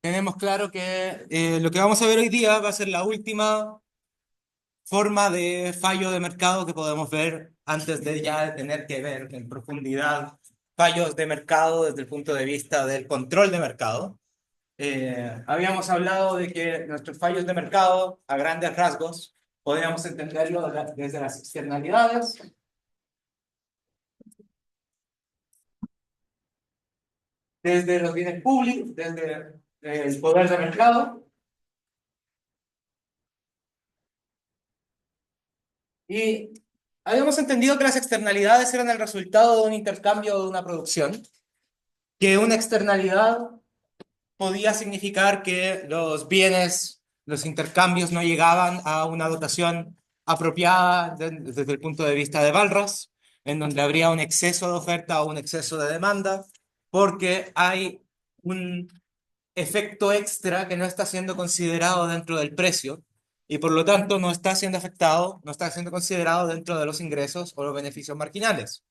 tenemos claro que lo que vamos a ver hoy día va a ser la última forma de fallo de mercado que podemos ver antes de ya tener que ver en profundidad fallos de mercado desde el punto de vista del control de mercado. Habíamos hablado de que nuestros fallos de mercado, a grandes rasgos, podríamos entenderlo desde las externalidades, desde los bienes públicos, desde el poder de mercado. Y habíamos entendido que las externalidades eran el resultado de un intercambio o de una producción, que una externalidad podía significar que los bienes, los intercambios no llegaban a una dotación apropiada desde el punto de vista de Walras, en donde habría un exceso de oferta o un exceso de demanda, porque hay un efecto extra que no está siendo considerado dentro del precio y por lo tanto no está siendo afectado, no está siendo considerado dentro de los ingresos o los beneficios marginales.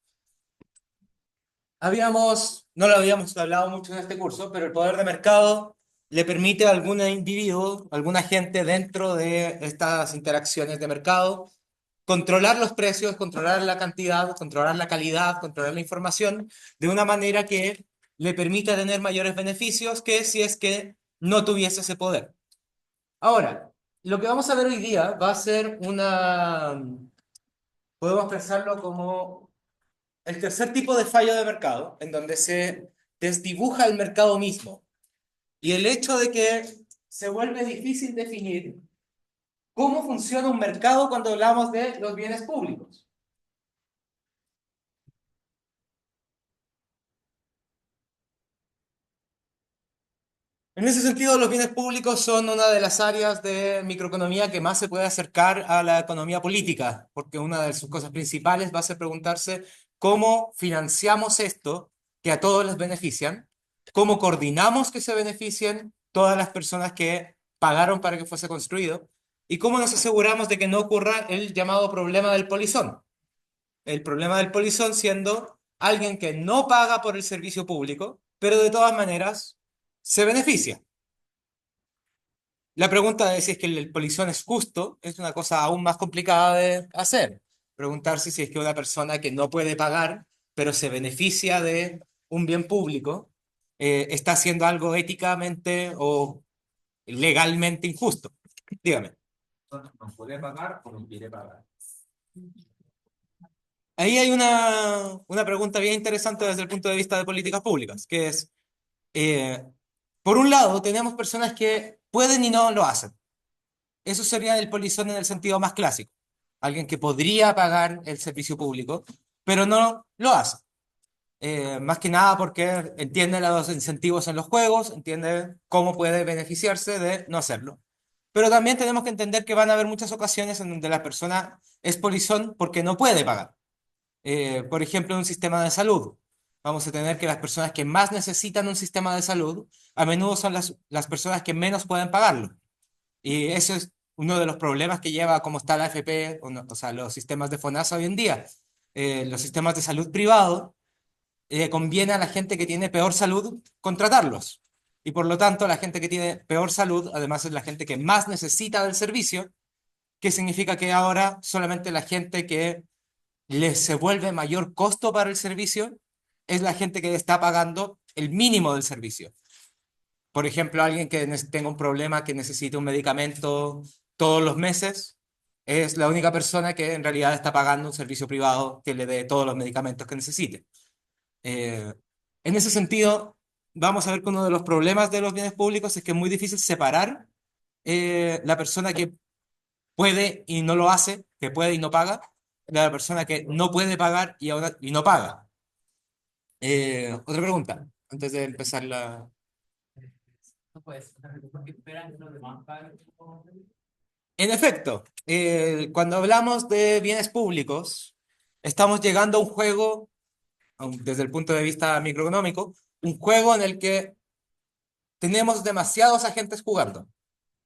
No lo habíamos hablado mucho en este curso, pero el poder de mercado le permite a algún individuo, alguna gente dentro de estas interacciones de mercado, controlar los precios, controlar la cantidad, controlar la calidad, controlar la información, de una manera que le permita tener mayores beneficios que si es que no tuviese ese poder. Ahora, lo que vamos a ver hoy día va a ser podemos pensarlo como el tercer tipo de fallo de mercado, en donde se desdibuja el mercado mismo. Y el hecho de que se vuelve difícil definir cómo funciona un mercado cuando hablamos de los bienes públicos. En ese sentido, los bienes públicos son una de las áreas de microeconomía que más se puede acercar a la economía política, porque una de sus cosas principales va a ser preguntarse cómo financiamos esto que a todos les benefician, cómo coordinamos que se beneficien todas las personas que pagaron para que fuese construido y cómo nos aseguramos de que no ocurra el llamado problema del polizón. El problema del polizón siendo alguien que no paga por el servicio público, pero de todas maneras se beneficia. La pregunta de si es que el polizón es justo es una cosa aún más complicada de hacer. Preguntarse si es que una persona que no puede pagar, pero se beneficia de un bien público, está haciendo algo éticamente o legalmente injusto. Dígame. ¿No puede pagar o no quiere pagar? Ahí hay una pregunta bien interesante desde el punto de vista de políticas públicas, que es, eh, por un lado, tenemos personas que pueden y no lo hacen. Eso sería el polizón en el sentido más clásico. Alguien que podría pagar el servicio público, pero no lo hace. Más que nada porque entiende los incentivos en los juegos, entiende cómo puede beneficiarse de no hacerlo. Pero también tenemos que entender que van a haber muchas ocasiones en donde la persona es polizón porque no puede pagar. Por ejemplo, en un sistema de salud. Vamos a tener que las personas que más necesitan un sistema de salud a menudo son las personas que menos pueden pagarlo. Y eso es uno de los problemas que lleva a cómo está la AFP, o sea, los sistemas de FONASA hoy en día. Los sistemas de salud privado, conviene a la gente que tiene peor salud contratarlos. Y por lo tanto, la gente que tiene peor salud, además es la gente que más necesita del servicio, que significa que ahora solamente la gente que se vuelve mayor costo para el servicio es la gente que está pagando el mínimo del servicio. Por ejemplo, alguien que tenga un problema, que necesite un medicamento todos los meses, es la única persona que en realidad está pagando un servicio privado que le dé todos los medicamentos que necesite. Eh, en ese sentido, vamos a ver que uno de los problemas de los bienes públicos es que es muy difícil separar la persona que puede y no lo hace, que puede y no paga, de la persona que no puede pagar y no paga. Otra pregunta, antes de empezar la... No puedes, porque esperan que los demás paguen. En efecto, cuando hablamos de bienes públicos, estamos llegando a un juego, desde el punto de vista microeconómico, un juego en el que tenemos demasiados agentes jugando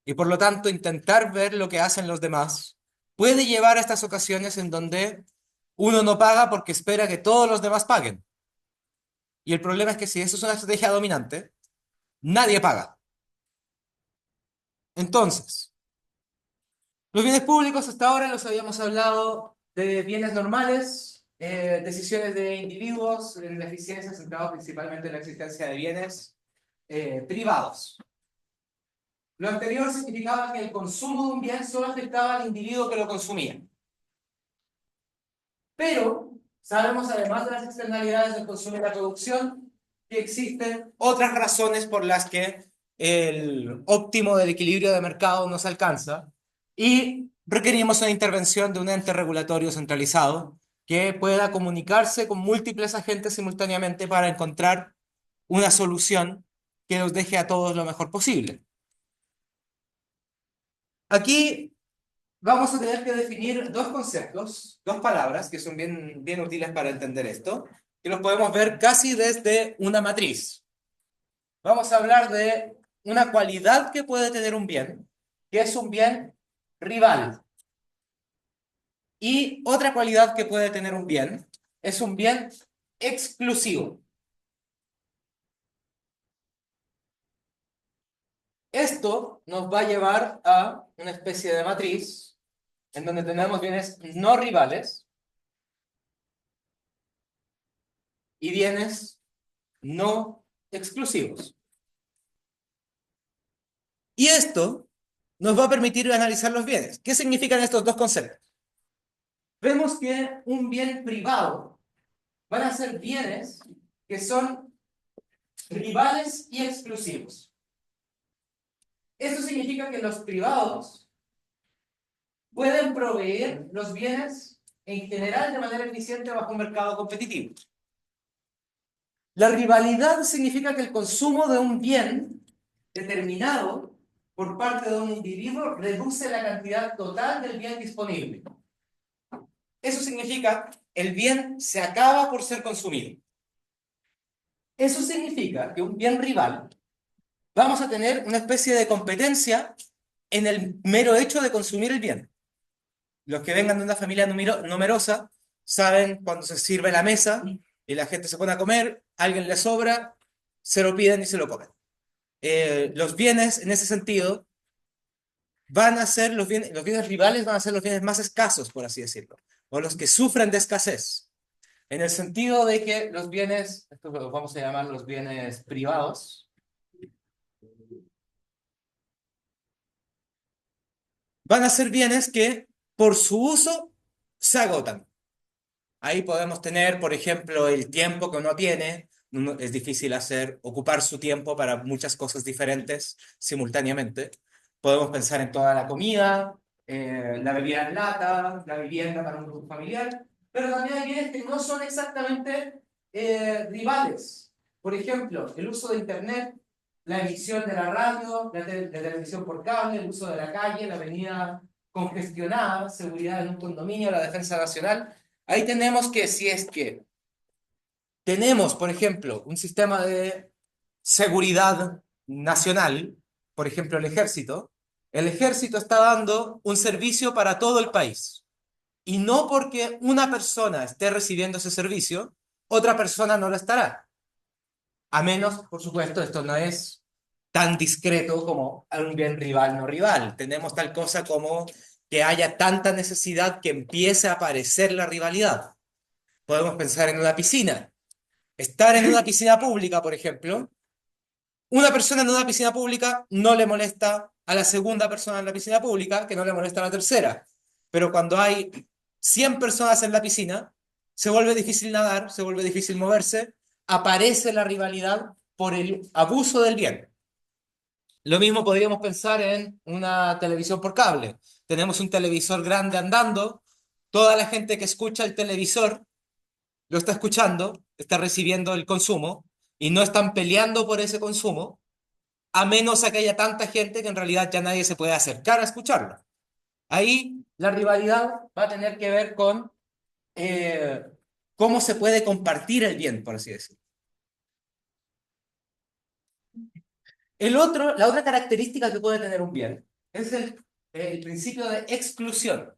y por lo tanto intentar ver lo que hacen los demás puede llevar a estas ocasiones en donde uno no paga porque espera que todos los demás paguen. Y el problema es que si eso es una estrategia dominante, nadie paga. Entonces, los bienes públicos hasta ahora los habíamos hablado de bienes normales, decisiones de individuos, en la eficiencia centrado principalmente en la existencia de bienes privados. Lo anterior significaba que el consumo de un bien solo afectaba al individuo que lo consumía. Pero sabemos, además de las externalidades del consumo y la producción, que existen otras razones por las que el óptimo del equilibrio de mercado no se alcanza y requerimos una intervención de un ente regulatorio centralizado que pueda comunicarse con múltiples agentes simultáneamente para encontrar una solución que nos deje a todos lo mejor posible. Aquí vamos a tener que definir dos conceptos, dos palabras que son bien útiles para entender esto, que los podemos ver casi desde una matriz. Vamos a hablar de una cualidad que puede tener un bien, que es un bien rival. Y otra cualidad que puede tener un bien es un bien exclusivo. Esto nos va a llevar a una especie de matriz en donde tenemos bienes no rivales y bienes no exclusivos. Y esto nos va a permitir analizar los bienes. ¿Qué significan estos dos conceptos? Vemos que un bien privado van a ser bienes que son rivales y exclusivos. Esto significa que los privados pueden proveer los bienes en general de manera eficiente bajo un mercado competitivo. La rivalidad significa que el consumo de un bien determinado por parte de un individuo reduce la cantidad total del bien disponible. Eso significa el bien se acaba por ser consumido. Eso significa que un bien rival vamos a tener una especie de competencia en el mero hecho de consumir el bien. Los que vengan de una familia numerosa saben cuando se sirve la mesa y la gente se pone a comer, a alguien le sobra, se lo piden y se lo comen. Los bienes, en ese sentido, van a ser los bienes rivales van a ser los bienes más escasos, por así decirlo, o los que sufren de escasez, en el sentido de que los bienes, estos los vamos a llamar los bienes privados, van a ser bienes que por su uso se agotan. Ahí podemos tener, por ejemplo, el tiempo que uno tiene. Es difícil ocupar su tiempo para muchas cosas diferentes simultáneamente. Podemos pensar en toda la comida, la bebida en lata, la vivienda para un grupo familiar, pero también hay bienes que no son exactamente rivales. Por ejemplo, el uso de Internet, la emisión de la radio, de televisión por cable, el uso de la calle, la avenida congestionada, seguridad en un condominio, la defensa nacional. Ahí tenemos que, si es que tenemos, por ejemplo, un sistema de seguridad nacional, por ejemplo, el ejército está dando un servicio para todo el país. Y no porque una persona esté recibiendo ese servicio, otra persona no lo estará. A menos, por supuesto, esto no es tan discreto como un bien rival no rival. Tenemos tal cosa como que haya tanta necesidad que empiece a aparecer la rivalidad. Podemos pensar en una piscina. Estar en una piscina pública, por ejemplo, una persona en una piscina pública no le molesta a la segunda persona en la piscina pública, que no le molesta a la tercera. Pero cuando hay 100 personas en la piscina, se vuelve difícil nadar, se vuelve difícil moverse, aparece la rivalidad por el abuso del bien. Lo mismo podríamos pensar en una televisión por cable. Tenemos un televisor grande andando, toda la gente que escucha el televisor lo está escuchando, está recibiendo el consumo y no están peleando por ese consumo, a menos a que haya tanta gente que en realidad ya nadie se puede acercar a escucharlo. Ahí la rivalidad va a tener que ver con eh, cómo se puede compartir el bien, por así decirlo. La otra característica que puede tener un bien es el principio de exclusión.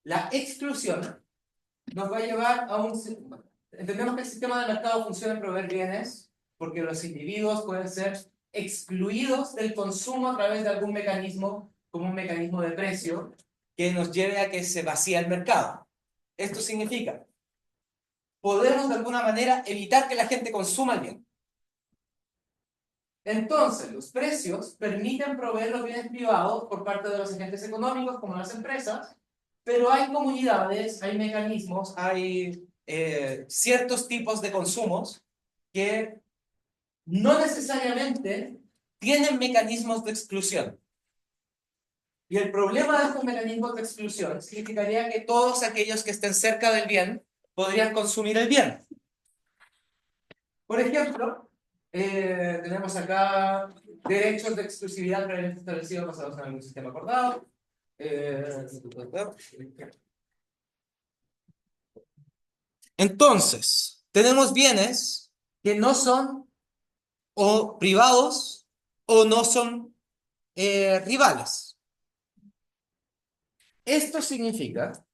La exclusión nos va a llevar a entendemos que el sistema de mercado funciona en proveer bienes porque los individuos pueden ser excluidos del consumo a través de algún mecanismo, como un mecanismo de precio, que nos lleve a que se vacíe el mercado. Esto significa, podemos de alguna manera evitar que la gente consuma el bien. Entonces, los precios permiten proveer los bienes privados por parte de los agentes económicos, como las empresas, pero hay comunidades, hay mecanismos, hay ciertos tipos de consumos que no necesariamente tienen mecanismos de exclusión. Y el problema de estos mecanismos de exclusión significaría que todos aquellos que estén cerca del bien podrían consumir el bien. Por ejemplo, tenemos acá derechos de exclusividad previamente establecidos basados en algún sistema acordado. Entonces, tenemos bienes que no son o privados o no son rivales. Esto significa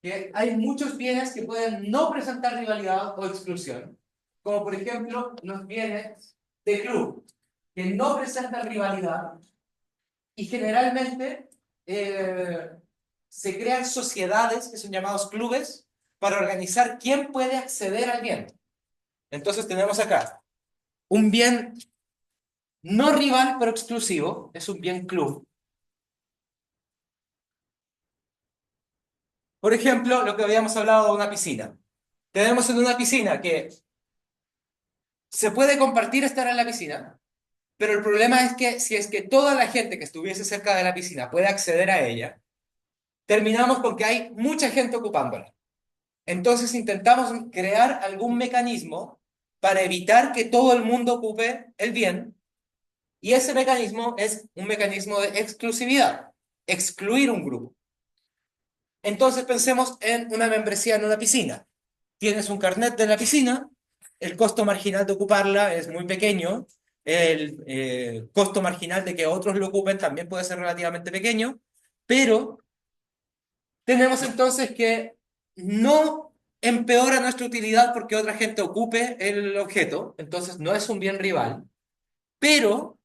que hay muchos bienes que pueden no presentar rivalidad o exclusión, como por ejemplo los bienes de club, que no presentan rivalidad y generalmente se crean sociedades que son llamados clubes para organizar quién puede acceder al bien. Entonces tenemos acá un bien no rival pero exclusivo, es un bien club. Por ejemplo, lo que habíamos hablado de una piscina. Tenemos en una piscina que se puede compartir estar en la piscina, pero el problema es que si es que toda la gente que estuviese cerca de la piscina puede acceder a ella, terminamos con que hay mucha gente ocupándola. Entonces intentamos crear algún mecanismo para evitar que todo el mundo ocupe el bien, y ese mecanismo es un mecanismo de exclusividad, excluir un grupo. Entonces pensemos en una membresía en una piscina. Tienes un carnet de la piscina, el costo marginal de ocuparla es muy pequeño, el costo marginal de que otros lo ocupen también puede ser relativamente pequeño, pero tenemos entonces que no empeora nuestra utilidad porque otra gente ocupe el objeto, entonces no es un bien rival, pero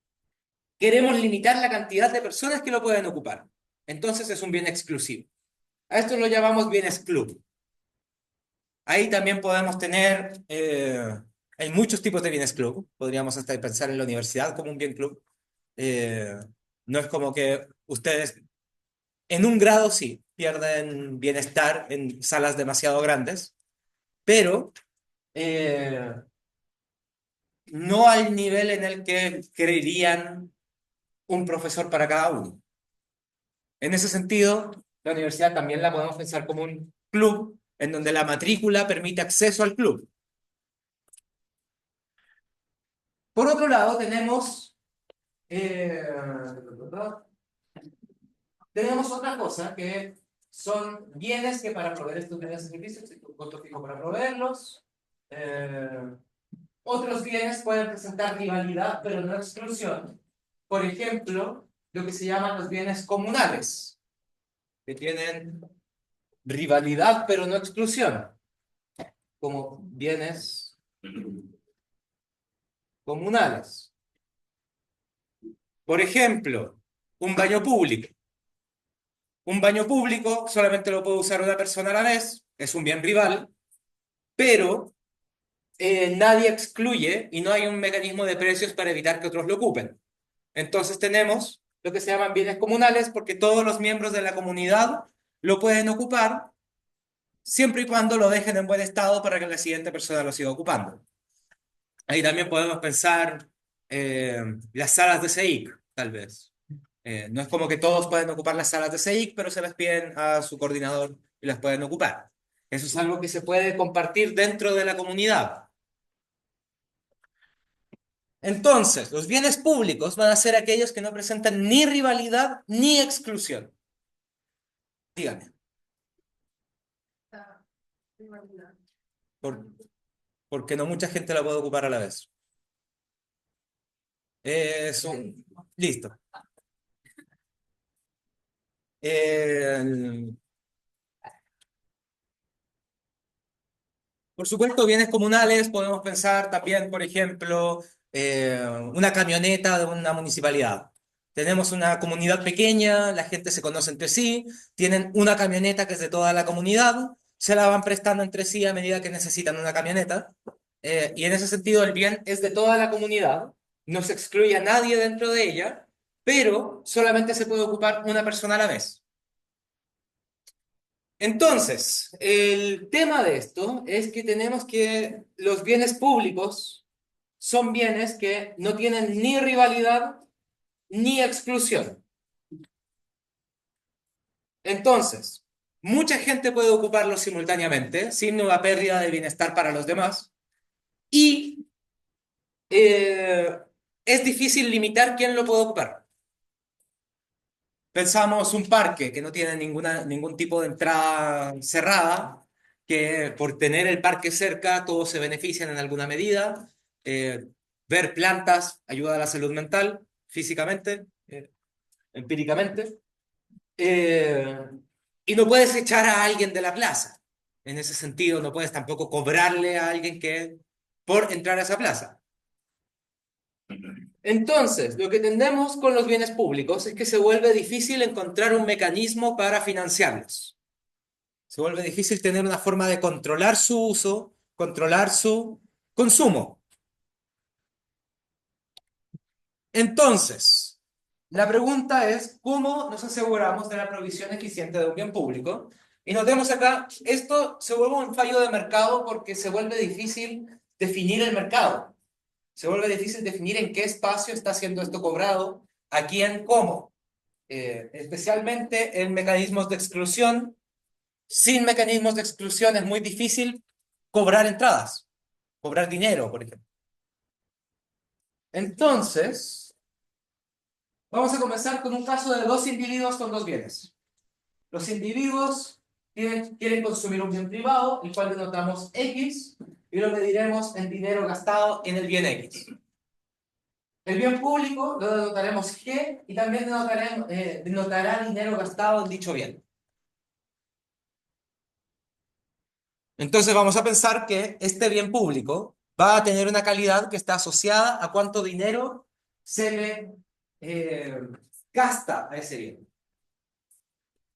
queremos limitar la cantidad de personas que lo pueden ocupar. Entonces es un bien exclusivo. A esto lo llamamos bienes club. Ahí también podemos tener, hay muchos tipos de bienes club. Podríamos hasta pensar en la universidad como un bien club. Eh, no es como que ustedes, en un grado sí, pierden bienestar en salas demasiado grandes, pero eh, no al nivel en el que creerían un profesor para cada uno. En ese sentido, la universidad también la podemos pensar como un club en donde la matrícula permite acceso al club. Por otro lado, eh, tenemos otra cosa que son bienes que para proveer estos bienes y servicios existe un costo fijo para proveerlos. Eh, Otros bienes pueden presentar rivalidad, pero no exclusión. Por ejemplo, lo que se llaman los bienes comunales, que tienen rivalidad, pero no exclusión, como bienes comunales. Por ejemplo, un baño público. Un baño público solamente lo puede usar una persona a la vez, es un bien rival, pero nadie excluye y no hay un mecanismo de precios para evitar que otros lo ocupen. Entonces tenemos lo que se llaman bienes comunales porque todos los miembros de la comunidad lo pueden ocupar siempre y cuando lo dejen en buen estado para que la siguiente persona lo siga ocupando. Ahí también podemos pensar las salas de CEIC, tal vez. No es como que todos pueden ocupar las salas de CEIC, pero se las piden a su coordinador y las pueden ocupar. Eso es algo que se puede compartir dentro de la comunidad. Entonces, los bienes públicos van a ser aquellos que no presentan ni rivalidad ni exclusión. Dígame. Por- Porque no mucha gente la puede ocupar a la vez. Eso. Listo. Eh, por supuesto, bienes comunales, podemos pensar también, por ejemplo, una camioneta de una municipalidad. Tenemos una comunidad pequeña, la gente se conoce entre sí, tienen una camioneta que es de toda la comunidad, se la van prestando entre sí a medida que necesitan una camioneta. Y en ese sentido el bien es de toda la comunidad, no se excluye a nadie dentro de ella, pero solamente se puede ocupar una persona a la vez. Entonces, el tema de esto es que tenemos que los bienes públicos son bienes que no tienen ni rivalidad ni exclusión. Entonces, mucha gente puede ocuparlos simultáneamente sin una pérdida de bienestar para los demás y eh, es difícil limitar quién lo puede ocupar. Pensamos un parque que no tiene ningún tipo de entrada cerrada, que por tener el parque cerca todos se benefician en alguna medida. Eh, Ver plantas ayuda a la salud mental, físicamente, empíricamente. Eh, y no puedes echar a alguien de la plaza. En ese sentido, no puedes tampoco cobrarle a alguien que por entrar a esa plaza. Entonces, lo que tendemos con los bienes públicos es que se vuelve difícil encontrar un mecanismo para financiarlos. Se vuelve difícil tener una forma de controlar su uso, controlar su consumo. Entonces, la pregunta es, ¿cómo nos aseguramos de la provisión eficiente de un bien público? Y notemos acá, esto se vuelve un fallo de mercado porque se vuelve difícil definir el mercado. Se vuelve difícil definir en qué espacio está siendo esto cobrado, a quién, cómo. Especialmente en mecanismos de exclusión. Sin mecanismos de exclusión es muy difícil cobrar entradas, cobrar dinero, por ejemplo. Entonces, vamos a comenzar con un caso de dos individuos con dos bienes. Los individuos quieren consumir un bien privado, el cual denotamos X, y lo mediremos en dinero gastado en el bien X. El bien público lo denotaremos G y también denotará dinero gastado en dicho bien. Entonces vamos a pensar que este bien público va a tener una calidad que está asociada a cuánto dinero se le eh, gasta a ese bien.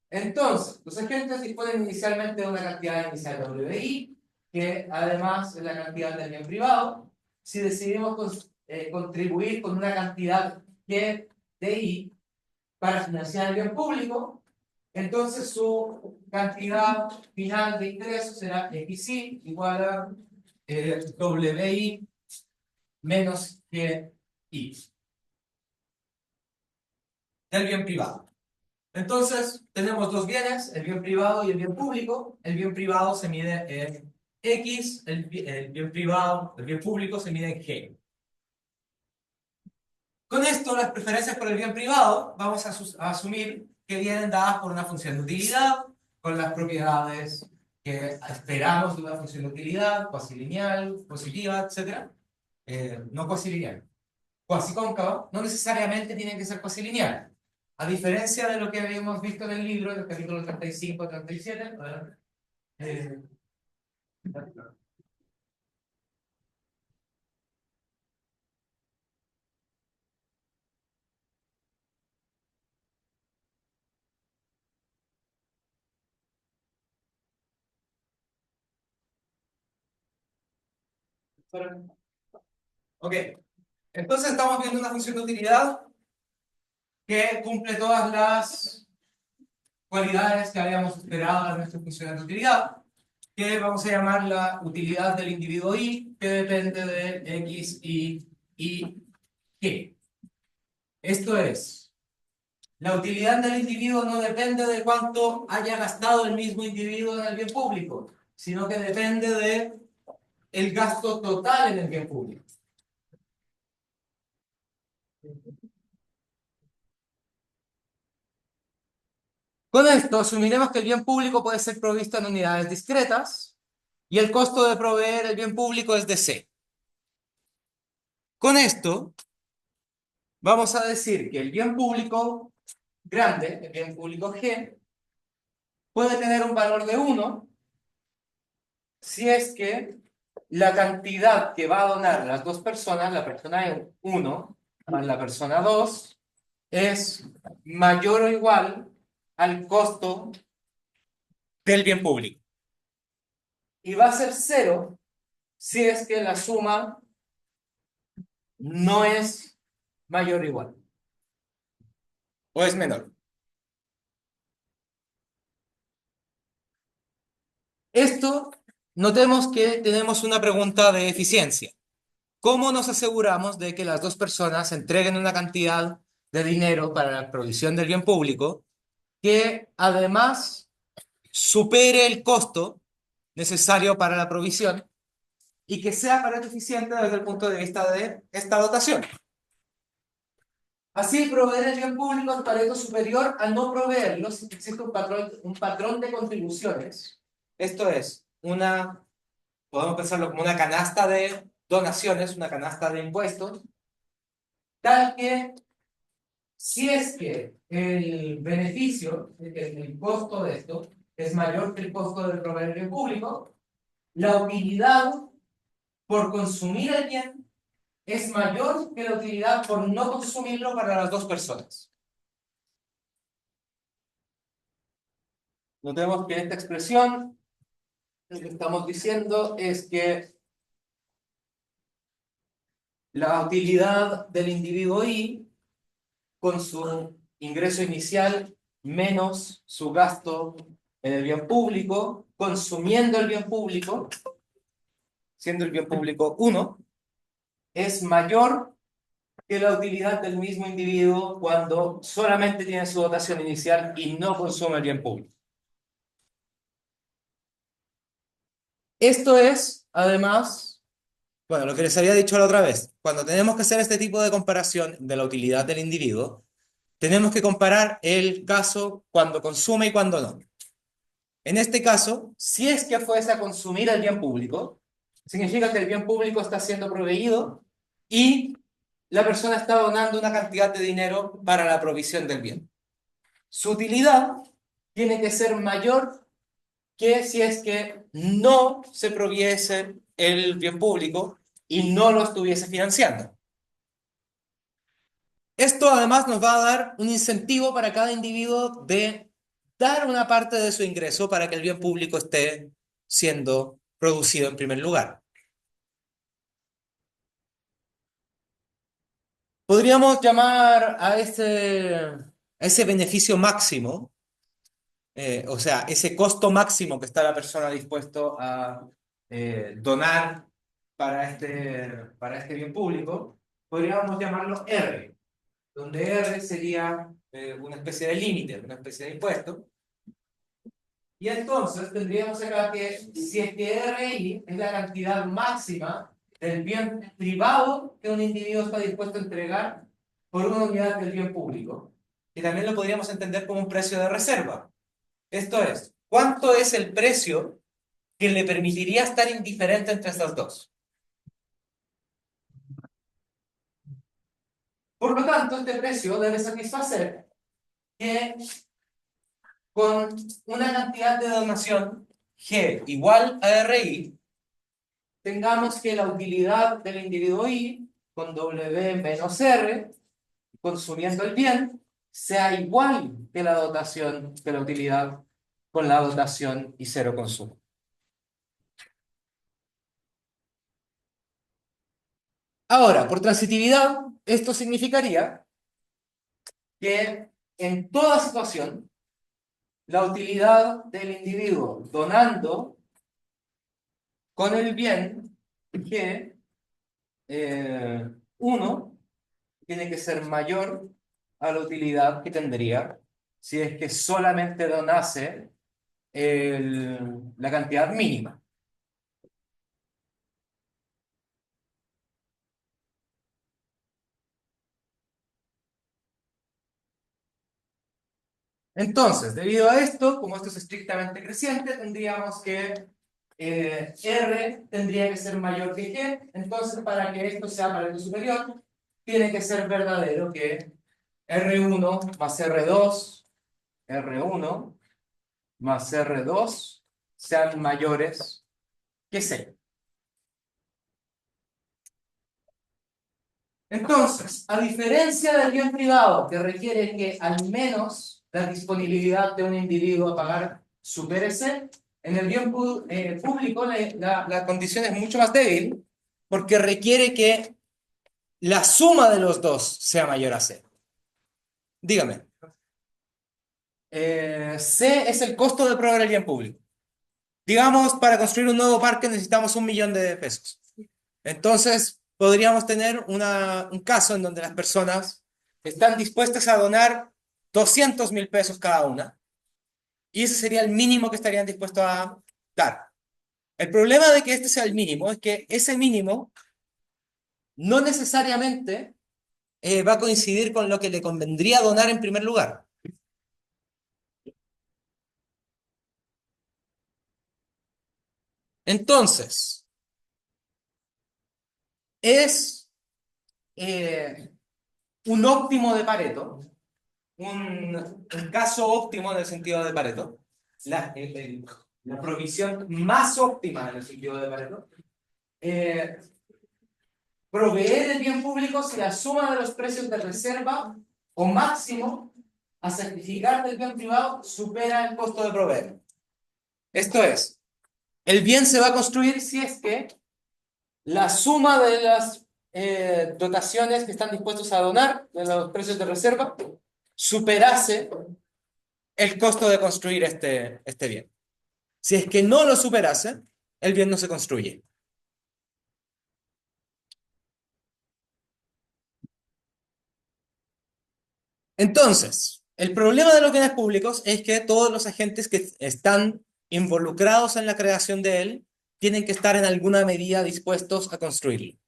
Entonces, los agentes disponen inicialmente de una cantidad inicial WI, que además es la cantidad del bien privado. Si decidimos contribuir con una cantidad GDI para financiar el bien público, entonces su cantidad final de ingresos será XI igual a WI menos GI del bien privado. Entonces, tenemos dos bienes, el bien privado y el bien público. El bien privado se mide en X, el bien privado, el bien público se mide en G. Con esto, las preferencias por el bien privado, vamos a asumir que vienen dadas por una función de utilidad, con las propiedades que esperamos de una función de utilidad, cuasilineal, positiva, etc. No cuasilineal. Cuasicóncava no necesariamente tiene que ser cuasilineal. A diferencia de lo que habíamos visto en el libro, en el capítulo 35, 37, eh, ok, entonces estamos viendo una función de utilidad que cumple todas las cualidades que habíamos esperado de nuestra función de utilidad, que vamos a llamar la utilidad del individuo I, que depende de X, Y, G. Esto es, la utilidad del individuo no depende de cuánto haya gastado el mismo individuo en el bien público, sino que depende de el gasto total en el bien público. Con esto asumiremos que el bien público puede ser provisto en unidades discretas y el costo de proveer el bien público es de C. Con esto vamos a decir que el bien público grande, el bien público G, puede tener un valor de 1 si es que la cantidad que va a donar las dos personas, la persona 1 más la persona 2, es mayor o igual al costo del bien público. Y va a ser cero si es que la suma no es mayor o igual. O es menor. Esto, notemos que tenemos una pregunta de eficiencia. ¿Cómo nos aseguramos de que las dos personas entreguen una cantidad de dinero para la provisión del bien público que además supere el costo necesario para la provisión y que sea Pareto eficiente desde el punto de vista de esta dotación? Así, proveer el bien público es Pareto superior a no proveerlo si existe un patrón de contribuciones. Esto es, podemos pensarlo como una canasta de donaciones, una canasta de impuestos, tal que si es que el beneficio, el costo de esto, es mayor que el costo de proveer el bien público, la utilidad por consumir el bien es mayor que la utilidad por no consumirlo para las dos personas. Notemos que esta expresión, lo que estamos diciendo es que la utilidad del individuo I, con su ingreso inicial menos su gasto en el bien público, consumiendo el bien público, siendo el bien público 1, es mayor que la utilidad del mismo individuo cuando solamente tiene su dotación inicial y no consume el bien público. Esto es, además, bueno, lo que les había dicho la otra vez, cuando tenemos que hacer este tipo de comparación de la utilidad del individuo, tenemos que comparar el caso cuando consume y cuando no. En este caso, si es que fuese a consumir el bien público, significa que el bien público está siendo proveído y la persona está donando una cantidad de dinero para la provisión del bien. Su utilidad tiene que ser mayor que si es que no se proviese el bien público y no lo estuviese financiando. Esto además nos va a dar un incentivo para cada individuo de dar una parte de su ingreso para que el bien público esté siendo producido en primer lugar. Podríamos llamar a ese beneficio máximo, o sea, ese costo máximo que está la persona dispuesto a donar para este bien público, podríamos llamarlo R, donde R sería una especie de límite, una especie de impuesto. Y entonces tendríamos acá que si es que RI es la cantidad máxima del bien privado que un individuo está dispuesto a entregar por una unidad del bien público, y también lo podríamos entender como un precio de reserva. Esto es, ¿cuánto es el precio que le permitiría estar indiferente entre estas dos? Por lo tanto, este precio debe satisfacer que con una cantidad de donación G igual a RI, tengamos que la utilidad del individuo I con W menos R, consumiendo el bien, sea igual que la dotación, que la utilidad con la dotación y cero consumo. Ahora, por transitividad, esto significaría que en toda situación, la utilidad del individuo donando con el bien que 1 tiene que ser mayor a la utilidad que tendría si es que solamente donase la cantidad mínima. Entonces, debido a esto, como esto es estrictamente creciente, tendríamos que R tendría que ser mayor que G. Entonces, para que esto sea Pareto superior, tiene que ser verdadero que R1 más R2, R1 más R2 sean mayores que C. Entonces, a diferencia del bien privado, que requiere que al menos la disponibilidad de un individuo a pagar supere C, en el bien público la condición es mucho más débil porque requiere que la suma de los dos sea mayor a C. Dígame, C es el costo de proveer el bien público. Digamos, para construir un nuevo parque necesitamos 1 millón de pesos. Entonces, podríamos tener un caso en donde las personas están dispuestas a donar 200.000 pesos cada una, y ese sería el mínimo que estarían dispuestos a dar. El problema de que este sea el mínimo es que ese mínimo no necesariamente va a coincidir con lo que le convendría donar en primer lugar. Entonces, es eh, un óptimo de Pareto, un caso óptimo en el sentido de Pareto, la provisión más óptima en el sentido de Pareto, eh, proveer el bien público si la suma de los precios de reserva o máximo a sacrificar del bien privado supera el costo de proveer. Esto es, el bien se va a construir si es que la suma de las dotaciones que están dispuestos a donar, de los precios de reserva, superase el costo de construir este bien. Si es que no lo superase, el bien no se construye. Entonces, el problema de los bienes públicos es que todos los agentes que están involucrados en la creación de él tienen que estar en alguna medida dispuestos a construirlo.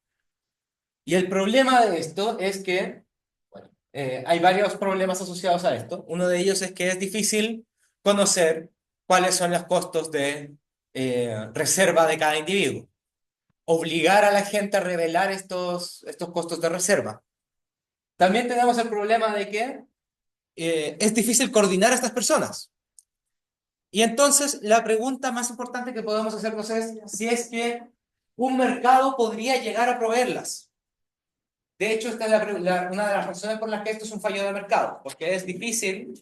Y el problema de esto es que, bueno, hay varios problemas asociados a esto. Uno de ellos es que es difícil conocer cuáles son los costos de reserva de cada individuo. Obligar a la gente a revelar estos costos de reserva. También tenemos el problema de que es difícil coordinar a estas personas. Y entonces la pregunta más importante que podemos hacernos es si es que un mercado podría llegar a proveerlas. De hecho, esta es una de las razones por las que esto es un fallo de mercado, porque es difícil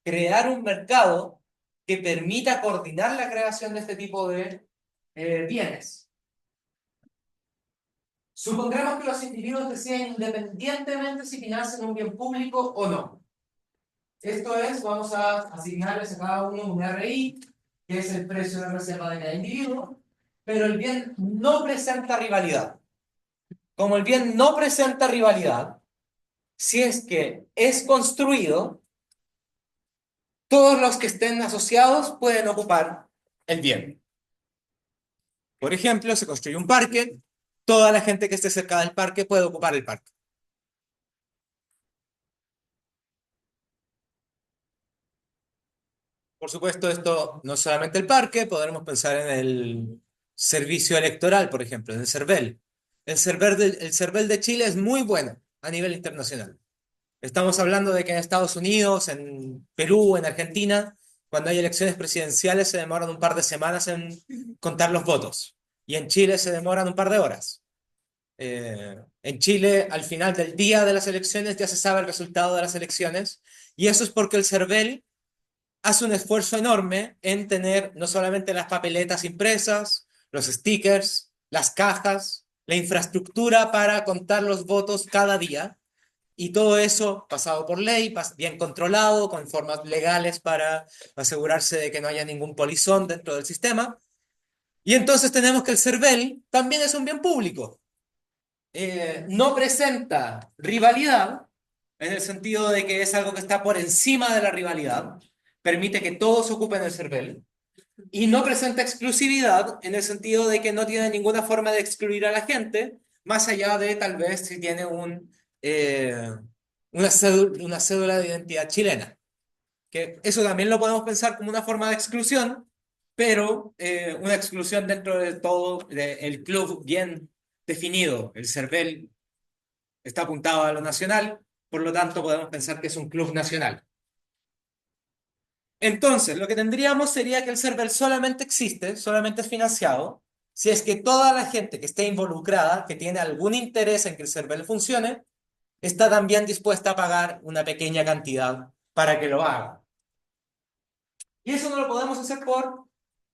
crear un mercado que permita coordinar la creación de este tipo de bienes. Supongamos que los individuos deciden independientemente si financian un bien público o no. Esto es, vamos a asignarles a cada uno un RI, que es el precio de reserva de cada individuo, pero el bien no presenta rivalidad. Como el bien no presenta rivalidad, si es que es construido, todos los que estén asociados pueden ocupar el bien. Por ejemplo, se construye un parque, toda la gente que esté cerca del parque puede ocupar el parque. Por supuesto, esto no es solamente el parque, podremos pensar en el servicio electoral, por ejemplo, en el CERVEL. El CERVEL de Chile es muy bueno a nivel internacional. Estamos hablando de que en Estados Unidos, en Perú, en Argentina, cuando hay elecciones presidenciales se demoran un par de semanas en contar los votos. Y en Chile se demoran un par de horas. En Chile, al final del día de las elecciones, ya se sabe el resultado de las elecciones. Y eso es porque el CERVEL hace un esfuerzo enorme en tener no solamente las papeletas impresas, los stickers, las cajas, la infraestructura para contar los votos cada día, y todo eso pasado por ley, bien controlado, con formas legales para asegurarse de que no haya ningún polizón dentro del sistema. Y entonces tenemos que el CERVEL también es un bien público. No presenta rivalidad, en el sentido de que es algo que está por encima de la rivalidad, permite que todos ocupen el CERVEL, y no presenta exclusividad, en el sentido de que no tiene ninguna forma de excluir a la gente, más allá de tal vez si tiene una cédula de identidad chilena. Que eso también lo podemos pensar como una forma de exclusión, pero una exclusión dentro de todo el club bien definido. El CERVEL está apuntado a lo nacional, por lo tanto podemos pensar que es un club nacional. Entonces, lo que tendríamos sería que el server solamente existe, solamente es financiado, si es que toda la gente que esté involucrada, que tiene algún interés en que el server funcione, está también dispuesta a pagar una pequeña cantidad para que lo haga. Y eso no lo podemos hacer por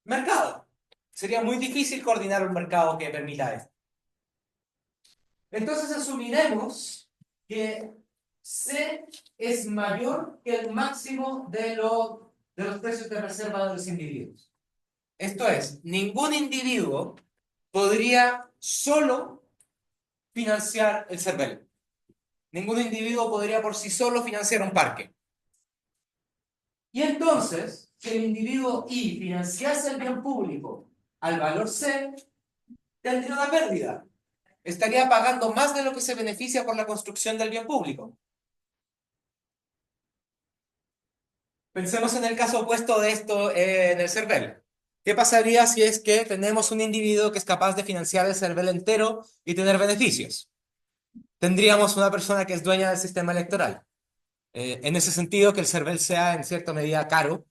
mercado. Sería muy difícil coordinar un mercado que permita esto. Entonces asumiremos que C es mayor que el máximo de los precios de reserva de los individuos. Esto es, ningún individuo podría solo financiar el CERVEL. Ningún individuo podría por sí solo financiar un parque. Y entonces, si el individuo I financiase el bien público al valor C, tendría una pérdida. Estaría pagando más de lo que se beneficia por la construcción del bien público. Pensemos en el caso opuesto de esto en el CERVEL. ¿Qué pasaría si es que tenemos un individuo que es capaz de financiar el CERVEL entero y tener beneficios? Tendríamos una persona que es dueña del sistema electoral. En ese sentido, que el CERVEL sea en cierta medida caro,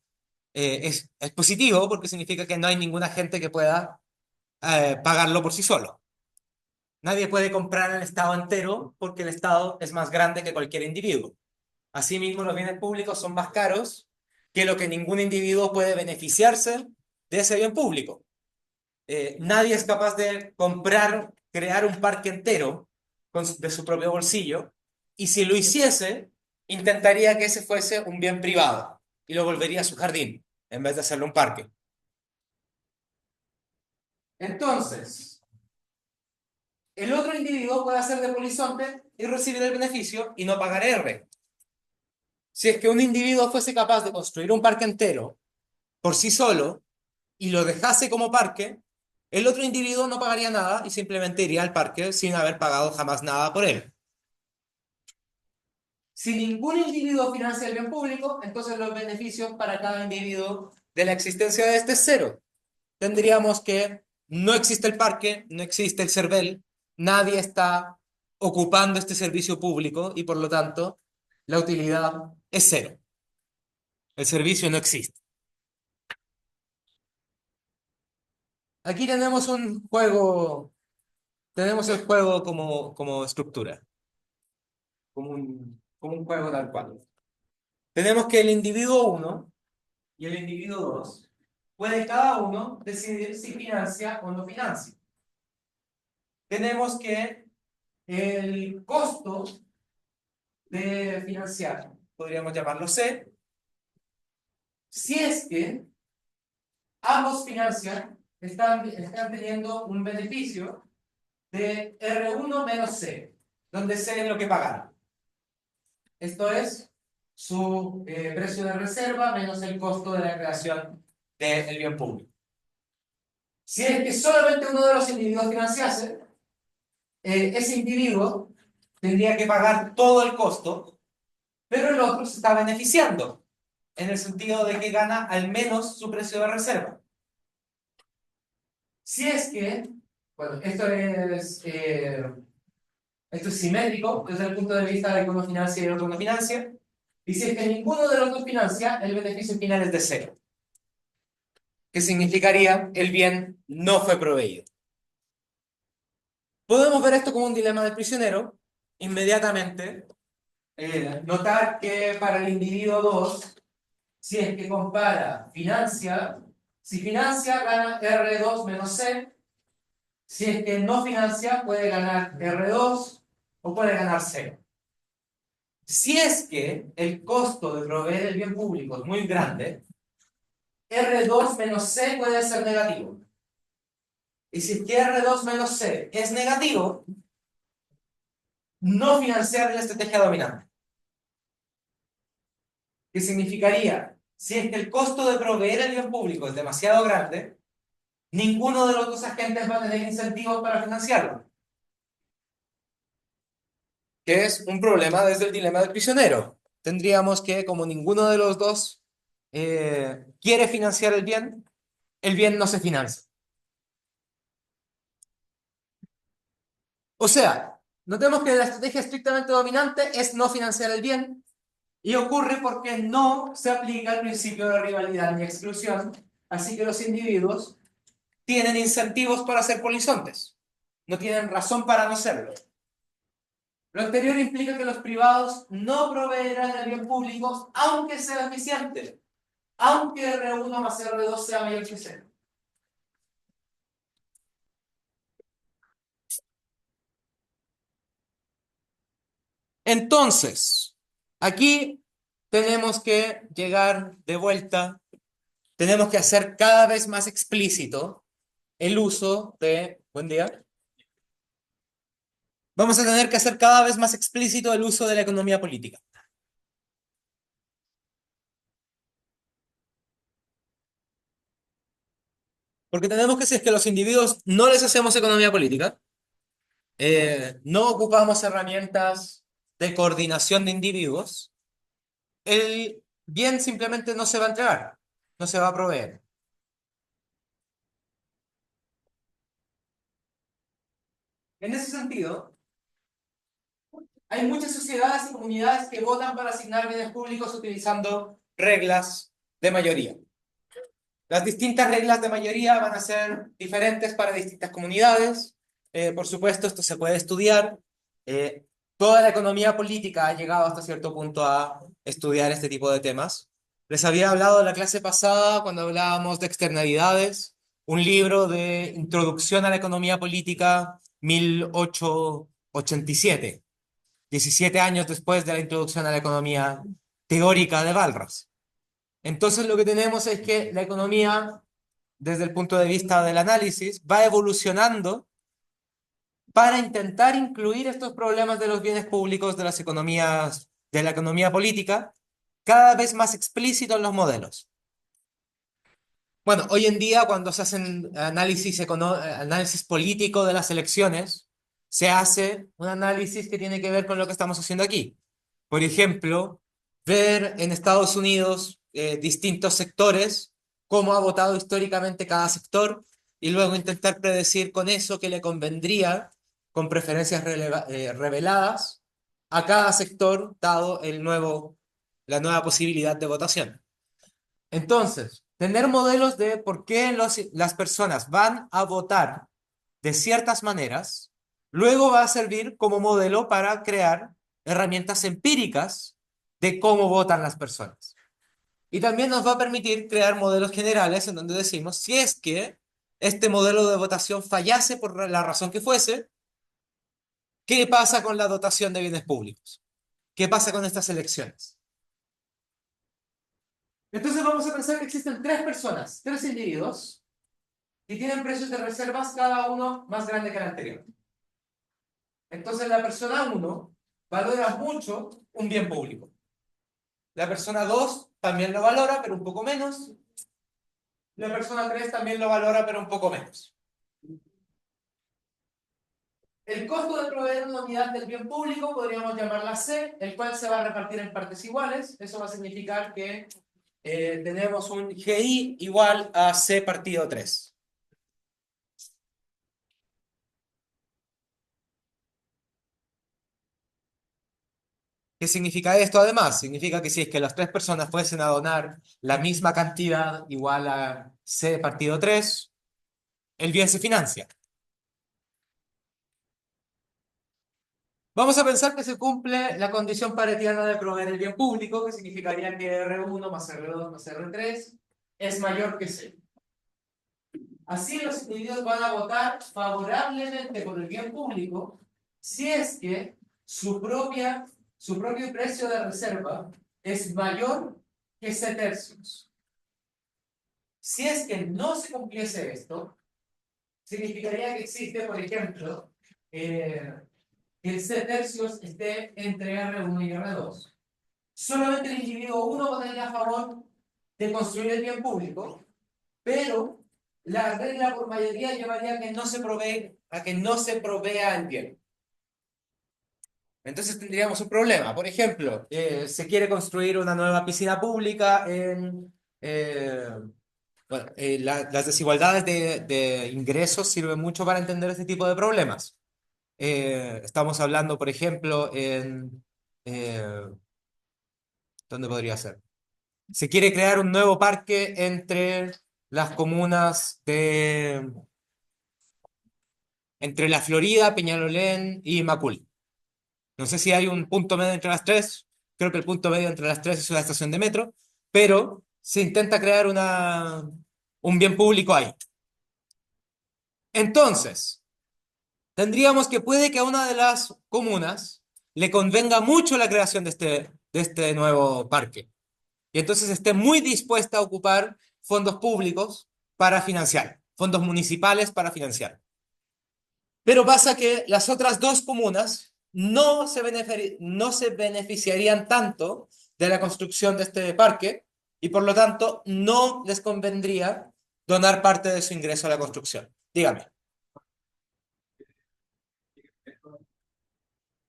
es positivo porque significa que no hay ninguna gente que pueda pagarlo por sí solo. Nadie puede comprar el Estado entero porque el Estado es más grande que cualquier individuo. Asimismo, los bienes públicos son más caros que lo que ningún individuo puede beneficiarse de ese bien público. Nadie es capaz de comprar, crear un parque entero de su propio bolsillo, y si lo hiciese, intentaría que ese fuese un bien privado y lo volvería a su jardín en vez de hacerlo un parque. Entonces, el otro individuo puede hacer de polizonte y recibir el beneficio y no pagar R. Si es que un individuo fuese capaz de construir un parque entero por sí solo y lo dejase como parque, el otro individuo no pagaría nada y simplemente iría al parque sin haber pagado jamás nada por él. Si ningún individuo financia el bien público, entonces los beneficios para cada individuo de la existencia de este es cero. Tendríamos que no existe el parque, no existe el CERVEL, nadie está ocupando este servicio público y por lo tanto la utilidad es cero. El servicio no existe. Aquí tenemos el juego como estructura, como un juego tal cual. Tenemos que el individuo uno y el individuo 2 puede cada uno decidir si financia o no financia. Tenemos que el costo de financiar, podríamos llamarlo C, si es que ambos financian, están teniendo un beneficio de R1 menos C, donde C es lo que pagaron. Esto es su precio de reserva menos el costo de la creación del bien público. Si es que solamente uno de los individuos financiase, ese individuo tendría que pagar todo el costo, pero el otro se está beneficiando, en el sentido de que gana al menos su precio de reserva. Si es que, bueno, esto es simétrico desde el punto de vista de que uno financia y el otro no financia, y si es que ninguno de los dos financia, el beneficio final es de cero, que significaría el bien no fue proveído. Podemos ver esto como un dilema del prisionero, inmediatamente notar que para el individuo 2, si es que compara si financia gana R2 menos C, si es que no financia puede ganar R2 o puede ganar C. Si es que el costo de proveer el bien público es muy grande, R2 menos C puede ser negativo. Y si es que R2 menos C es negativo, no financiar la estrategia dominante. ¿Qué significaría? Si es que el costo de proveer el bien público es demasiado grande, ninguno de los dos agentes va a tener incentivos para financiarlo. Que es un problema desde el dilema del prisionero. Tendríamos que, como ninguno de los dos quiere financiar el bien no se financia. O sea, notemos que la estrategia estrictamente dominante es no financiar el bien, y ocurre porque no se aplica el principio de rivalidad ni exclusión, así que los individuos tienen incentivos para ser polizontes, no tienen razón para no serlo. Lo anterior implica que los privados no proveerán de bien públicos, aunque sea eficiente, aunque R1 más R2 sea mayor que cero. Entonces, aquí tenemos que llegar de vuelta, tenemos que hacer cada vez más explícito el uso de... Buen día. Vamos a tener que hacer cada vez más explícito el uso de la economía política. Porque tenemos que, si es que los individuos no les hacemos economía política, no ocupamos herramientas de coordinación de individuos, el bien simplemente no se va a entregar, no se va a proveer. En ese sentido, hay muchas sociedades y comunidades que votan para asignar bienes públicos utilizando reglas de mayoría. Las distintas reglas de mayoría van a ser diferentes para distintas comunidades. Por supuesto, esto se puede estudiar. Eh, Toda la economía política ha llegado hasta cierto punto a estudiar este tipo de temas. Les había hablado en la clase pasada, cuando hablábamos de externalidades, un libro de Introducción a la Economía Política, 1887, 17 años después de la introducción a la economía teórica de Walras. Entonces lo que tenemos es que la economía, desde el punto de vista del análisis, va evolucionando para intentar incluir estos problemas de los bienes públicos de las economías, de la economía política, cada vez más explícito en los modelos. Bueno, hoy en día cuando se hacen análisis político de las elecciones, se hace un análisis que tiene que ver con lo que estamos haciendo aquí. Por ejemplo, ver en Estados Unidos distintos sectores, cómo ha votado históricamente cada sector, y luego intentar predecir con eso qué le convendría, con preferencias reveladas, a cada sector, dado la nueva posibilidad de votación. Entonces, tener modelos de por qué las personas van a votar de ciertas maneras, luego va a servir como modelo para crear herramientas empíricas de cómo votan las personas. Y también nos va a permitir crear modelos generales en donde decimos, si es que este modelo de votación fallase por la razón que fuese, ¿qué pasa con la dotación de bienes públicos? ¿Qué pasa con estas elecciones? Entonces vamos a pensar que existen tres personas, tres individuos, y tienen precios de reservas cada uno más grande que el anterior. Entonces la persona uno valora mucho un bien público. La persona 2 también lo valora, pero un poco menos. La persona 3 también lo valora, pero un poco menos. El costo de proveer una unidad del bien público podríamos llamarla C, el cual se va a repartir en partes iguales. Eso va a significar que tenemos un GI igual a C partido 3. ¿Qué significa esto además? Significa que si es que las tres personas fuesen a donar la misma cantidad igual a C partido 3, el bien se financia. Vamos a pensar que se cumple la condición paretiana de proveer el bien público, que significaría que R1 más R2 más R3 es mayor que C. Así los individuos van a votar favorablemente por el bien público si es que su propio precio de reserva es mayor que C tercios. Si es que no se cumpliese esto, significaría que existe, por ejemplo, que el C tercios esté entre R1 y R2. Solamente el individuo 1 votaría a favor de construir el bien público, pero la regla por mayoría llevaría a que no se provea el bien. Entonces tendríamos un problema. Por ejemplo, se quiere construir una nueva piscina pública en... bueno, las desigualdades de ingresos sirven mucho para entender este tipo de problemas. Estamos hablando, por ejemplo, ¿dónde podría ser? Se quiere crear un nuevo parque entre las comunas entre La Florida, Peñalolén y Macul. No sé si hay un punto medio entre las tres. Creo que el punto medio entre las tres es una estación de metro, pero se intenta crear un bien público ahí. Entonces, tendríamos que puede que a una de las comunas le convenga mucho la creación de este nuevo parque. Y entonces esté muy dispuesta a ocupar fondos públicos para financiar, fondos municipales para financiar. Pero pasa que las otras dos comunas no se beneficiarían tanto de la construcción de este parque y por lo tanto no les convendría donar parte de su ingreso a la construcción. Dígame.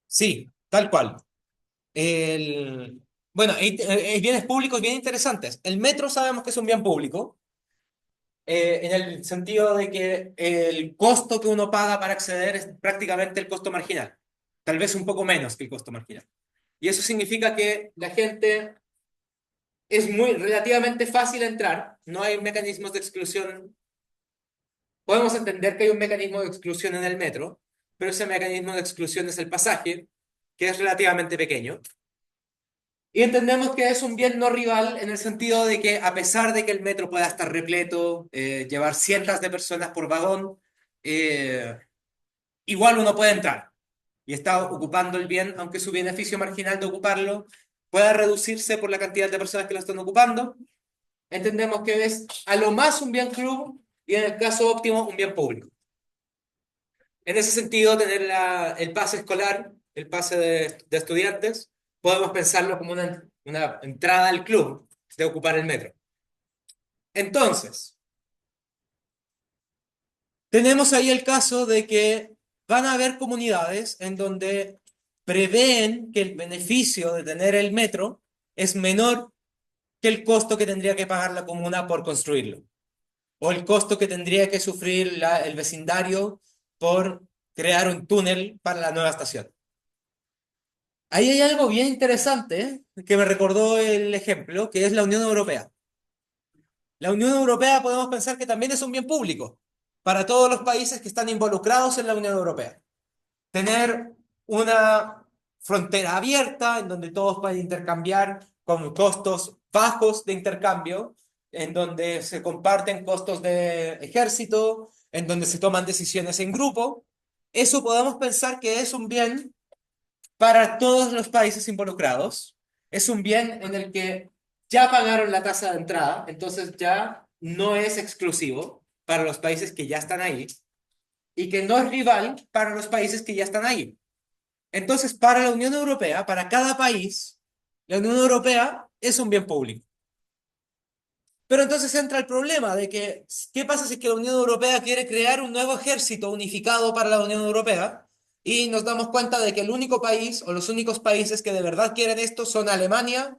Sí, tal cual. El, bueno, hay bienes públicos bien interesantes. El metro sabemos que es un bien público, en el sentido de que el costo que uno paga para acceder es prácticamente el costo marginal, tal vez un poco menos que el costo marginal. Y eso significa que la gente es muy relativamente fácil entrar, no hay mecanismos de exclusión. Podemos entender que hay un mecanismo de exclusión en el metro, pero ese mecanismo de exclusión es el pasaje, que es relativamente pequeño. Y entendemos que es un bien no rival en el sentido de que a pesar de que el metro pueda estar repleto, llevar cientos de personas por vagón, eh, igual uno puede entrar y está ocupando el bien, aunque su beneficio marginal de ocuparlo pueda reducirse por la cantidad de personas que lo están ocupando. Entendemos que es a lo más un bien club y en el caso óptimo un bien público. En ese sentido, tener el pase escolar, el pase de estudiantes, podemos pensarlo como una entrada al club de ocupar el metro. Entonces, tenemos ahí el caso de que van a haber comunidades en donde prevén que el beneficio de tener el metro es menor que el costo que tendría que pagar la comuna por construirlo, o el costo que tendría que sufrir el vecindario por crear un túnel para la nueva estación. Ahí hay algo bien interesante, que me recordó el ejemplo, que es la Unión Europea. La Unión Europea podemos pensar que también es un bien público para todos los países que están involucrados en la Unión Europea. Tener una frontera abierta en donde todos pueden intercambiar con costos bajos de intercambio, en donde se comparten costos de ejército, en donde se toman decisiones en grupo. Eso podemos pensar que es un bien para todos los países involucrados. Es un bien en el que ya pagaron la tasa de entrada, entonces ya no es exclusivo para los países que ya están ahí y que no es rival para los países que ya están ahí. Entonces, para la Unión Europea, para cada país, la Unión Europea es un bien público. Pero entonces entra el problema de que, ¿qué pasa si es que la Unión Europea quiere crear un nuevo ejército unificado para la Unión Europea? Y nos damos cuenta de que el único país o los únicos países que de verdad quieren esto son Alemania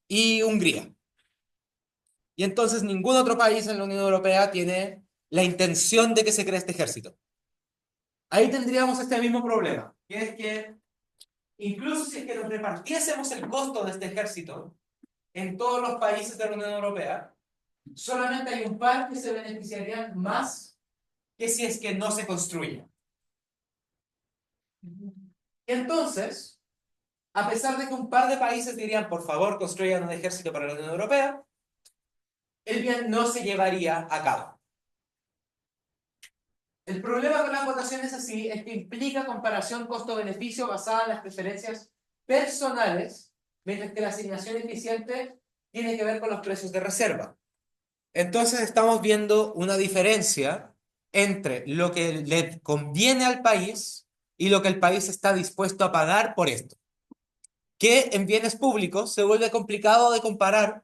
y Hungría. Y entonces ningún otro país en la Unión Europea tiene la intención de que se cree este ejército. Ahí tendríamos este mismo problema, que es que incluso si es que nos repartiésemos el costo de este ejército en todos los países de la Unión Europea, solamente hay un par que se beneficiarían más que si es que no se construye. Entonces, a pesar de que un par de países dirían, por favor, construyan un ejército para la Unión Europea, el bien no se llevaría a cabo. El problema con las votaciones así es que implica comparación costo-beneficio basada en las preferencias personales, mientras que la asignación eficiente tiene que ver con los precios de reserva. Entonces estamos viendo una diferencia entre lo que le conviene al país y lo que el país está dispuesto a pagar por esto, que en bienes públicos se vuelve complicado de comparar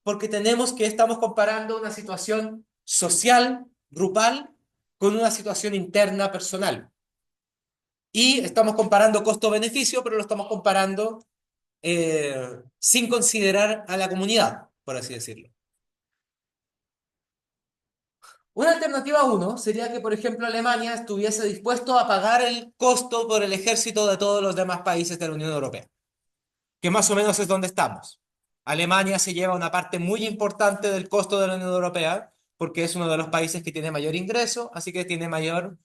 porque estamos comparando una situación social, grupal, con una situación interna, personal. Y estamos comparando costo-beneficio, pero lo estamos comparando sin considerar a la comunidad, por así decirlo. Una alternativa uno sería que, por ejemplo, Alemania estuviese dispuesto a pagar el costo por el ejército de todos los demás países de la Unión Europea, que más o menos es donde estamos. Alemania se lleva una parte muy importante del costo de la Unión Europea porque es uno de los países que tiene mayor ingreso, así que tiene mayor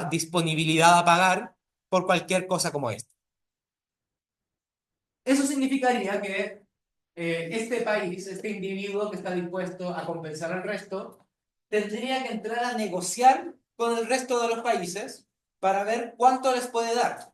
disponibilidad a pagar por cualquier cosa como esta. Eso significaría que este país, este individuo que está dispuesto a compensar al resto, tendría que entrar a negociar con el resto de los países para ver cuánto les puede dar.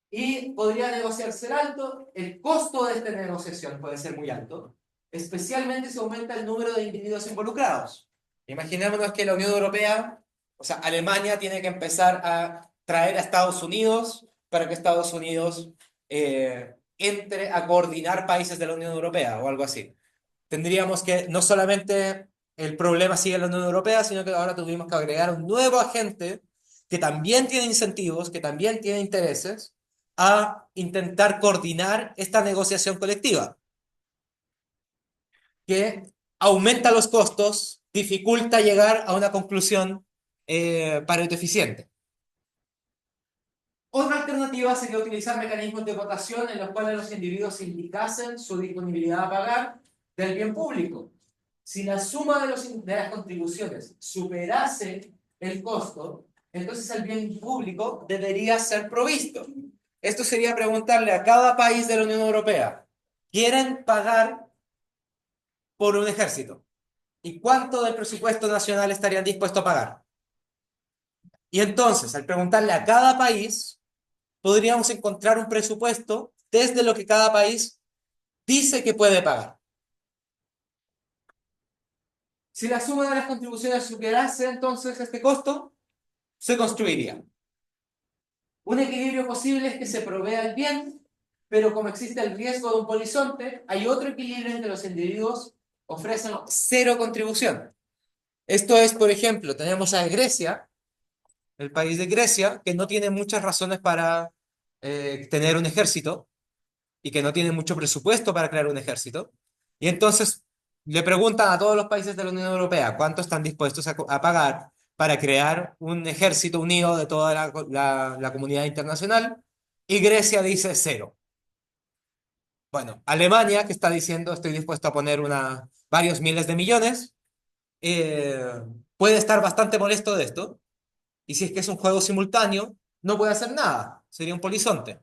Y podría negociar ser alto, el costo de esta negociación puede ser muy alto, especialmente si aumenta el número de individuos involucrados. Imaginémonos que la Unión Europea, o sea, Alemania tiene que empezar a traer a Estados Unidos para que Estados Unidos entre a coordinar países de la Unión Europea o algo así. Tendríamos que no solamente el problema sigue en la Unión Europea, sino que ahora tuvimos que agregar un nuevo agente que también tiene incentivos, que también tiene intereses, a intentar coordinar esta negociación colectiva, que aumenta los costos, dificulta llegar a una conclusión Pareto eficiente. Otra alternativa sería utilizar mecanismos de votación en los cuales los individuos indicasen su disponibilidad a pagar del bien público. Si la suma de las contribuciones superase el costo, entonces el bien público debería ser provisto. Esto sería preguntarle a cada país de la Unión Europea, ¿quieren pagar por un ejército? ¿Y cuánto del presupuesto nacional estarían dispuestos a pagar? Y entonces, al preguntarle a cada país, podríamos encontrar un presupuesto desde lo que cada país dice que puede pagar. Si la suma de las contribuciones superase entonces este costo, se construiría. Un equilibrio posible es que se provea el bien, pero como existe el riesgo de un polizonte, hay otro equilibrio en que los individuos ofrecen cero contribución. Esto es, por ejemplo, tenemos a Grecia, el país de Grecia, que no tiene muchas razones para tener un ejército y que no tiene mucho presupuesto para crear un ejército. Y entonces le preguntan a todos los países de la Unión Europea cuánto están dispuestos a pagar para crear un ejército unido de toda la comunidad internacional. Y Grecia dice cero. Bueno, Alemania, que está diciendo estoy dispuesto a poner varios miles de millones, eh, puede estar bastante molesto de esto. Y si es que es un juego simultáneo, no puede hacer nada. Sería un polizonte.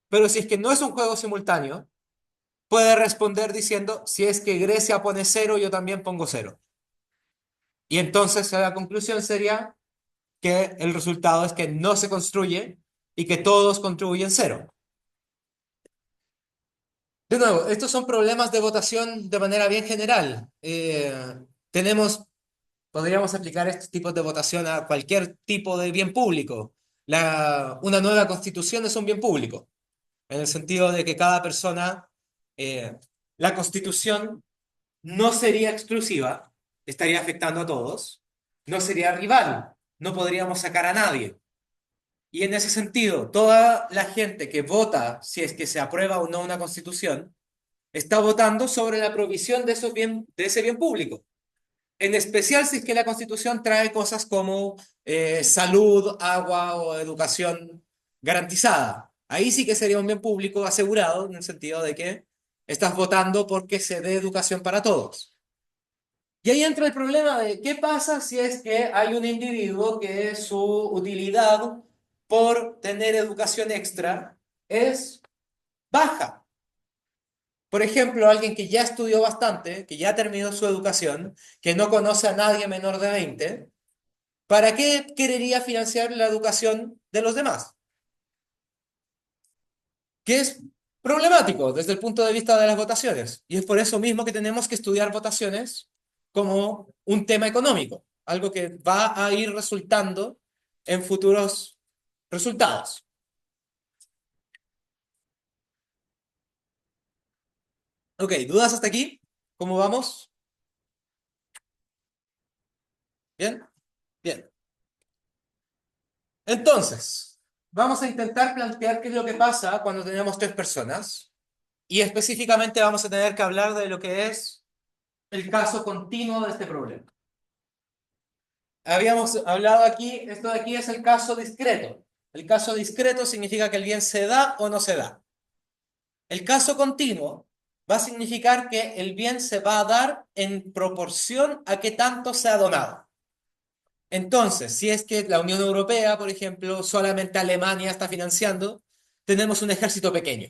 Pero si es que no es un juego simultáneo, puede responder diciendo, si es que Grecia pone cero, yo también pongo cero. Y entonces la conclusión sería que el resultado es que no se construye y que todos contribuyen cero. De nuevo, estos son problemas de votación de manera bien general. Tenemos, podríamos aplicar estos tipos de votación a cualquier tipo de bien público. Una nueva constitución es un bien público, en el sentido de que cada persona, eh, la constitución no sería exclusiva, estaría afectando a todos, no sería rival, no podríamos sacar a nadie. Y en ese sentido, toda la gente que vota, si es que se aprueba o no una constitución, está votando sobre la provisión de ese bien público. En especial si es que la constitución trae cosas como salud, agua o educación garantizada. Ahí sí que sería un bien público asegurado en el sentido de que estás votando porque se dé educación para todos. Y ahí entra el problema de qué pasa si es que hay un individuo que su utilidad por tener educación extra es baja. Por ejemplo, alguien que ya estudió bastante, que ya terminó su educación, que no conoce a nadie menor de 20, ¿para qué querería financiar la educación de los demás? Que es problemático desde el punto de vista de las votaciones. Y es por eso mismo que tenemos que estudiar votaciones como un tema económico, algo que va a ir resultando en futuros resultados. Ok, ¿dudas hasta aquí? ¿Cómo vamos? ¿Bien? Bien. Entonces, vamos a intentar plantear qué es lo que pasa cuando tenemos tres personas y específicamente vamos a tener que hablar de lo que es el caso continuo de este problema. Habíamos hablado aquí, esto de aquí es el caso discreto. El caso discreto significa que el bien se da o no se da. El caso continuo va a significar que el bien se va a dar en proporción a qué tanto se ha donado. Entonces, si es que la Unión Europea, por ejemplo, solamente Alemania está financiando, tenemos un ejército pequeño.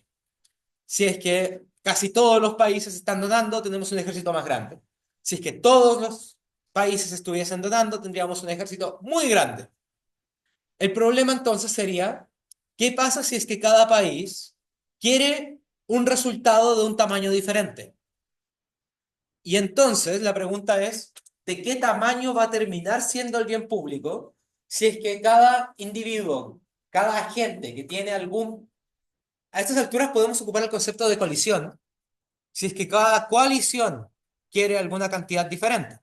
Si es que casi todos los países están donando, tenemos un ejército más grande. Si es que todos los países estuviesen donando, tendríamos un ejército muy grande. El problema entonces sería, ¿qué pasa si es que cada país quiere un resultado de un tamaño diferente? Y entonces la pregunta es, ¿de qué tamaño va a terminar siendo el bien público si es que cada individuo, cada agente que tiene algún... A estas alturas podemos ocupar el concepto de colisión, si es que cada coalición quiere alguna cantidad diferente.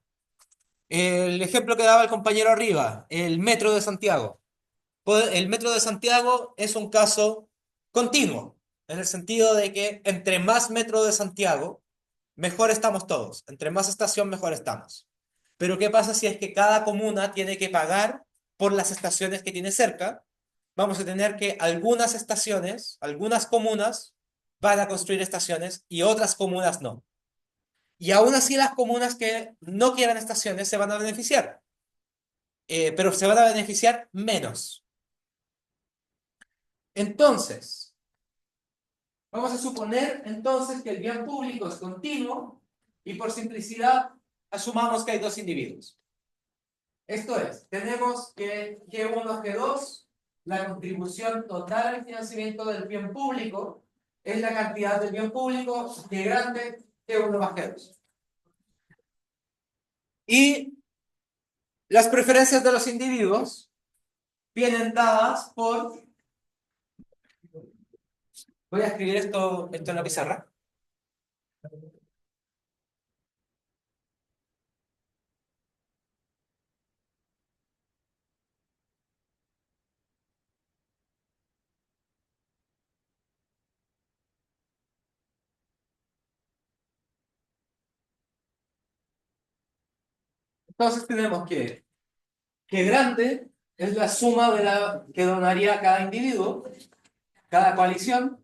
El ejemplo que daba el compañero arriba, el metro de Santiago. El metro de Santiago es un caso continuo, en el sentido de que entre más metro de Santiago, mejor estamos todos. Entre más estación, mejor estamos. Pero ¿qué pasa si es que cada comuna tiene que pagar por las estaciones que tiene cerca? Vamos a tener que algunas estaciones, algunas comunas van a construir estaciones y otras comunas no. Y aún así las comunas que no quieran estaciones se van a beneficiar, pero se van a beneficiar menos. Entonces, vamos a suponer entonces que el bien público es continuo y por simplicidad asumamos que hay dos individuos. Esto es, tenemos que G1, G2, la contribución total al financiamiento del bien público es la cantidad del bien público G grande G1 más G2. Y las preferencias de los individuos vienen dadas por... Voy a escribir esto en la pizarra. Entonces tenemos que grande es la suma de la que donaría cada individuo, cada coalición,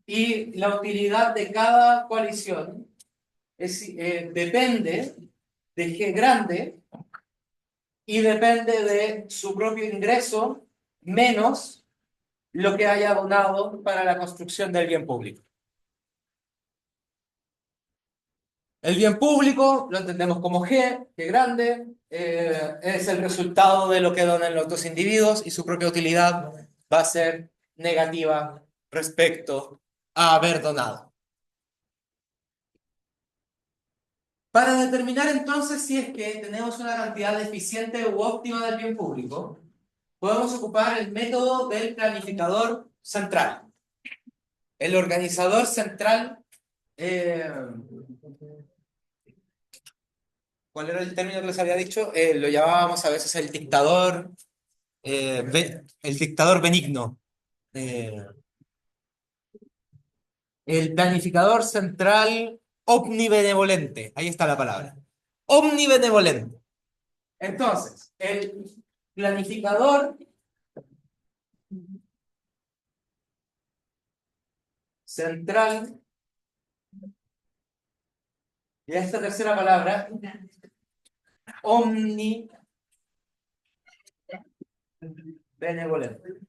y la utilidad de cada coalición depende de G grande y depende de su propio ingreso menos lo que haya donado para la construcción del bien público. El bien público lo entendemos como G, G grande, es el resultado de lo que donan los dos individuos y su propia utilidad va a ser negativa respecto a haber donado. Para determinar entonces si es que tenemos una cantidad eficiente u óptima del bien público, podemos ocupar el método del planificador central. El organizador central, ¿cuál era el término que les había dicho? Lo llamábamos a veces el dictador benigno. Eh, el planificador central omnibenevolente. Ahí está la palabra. Omnibenevolente. Entonces, el planificador central, y esta tercera palabra, omnibenevolente.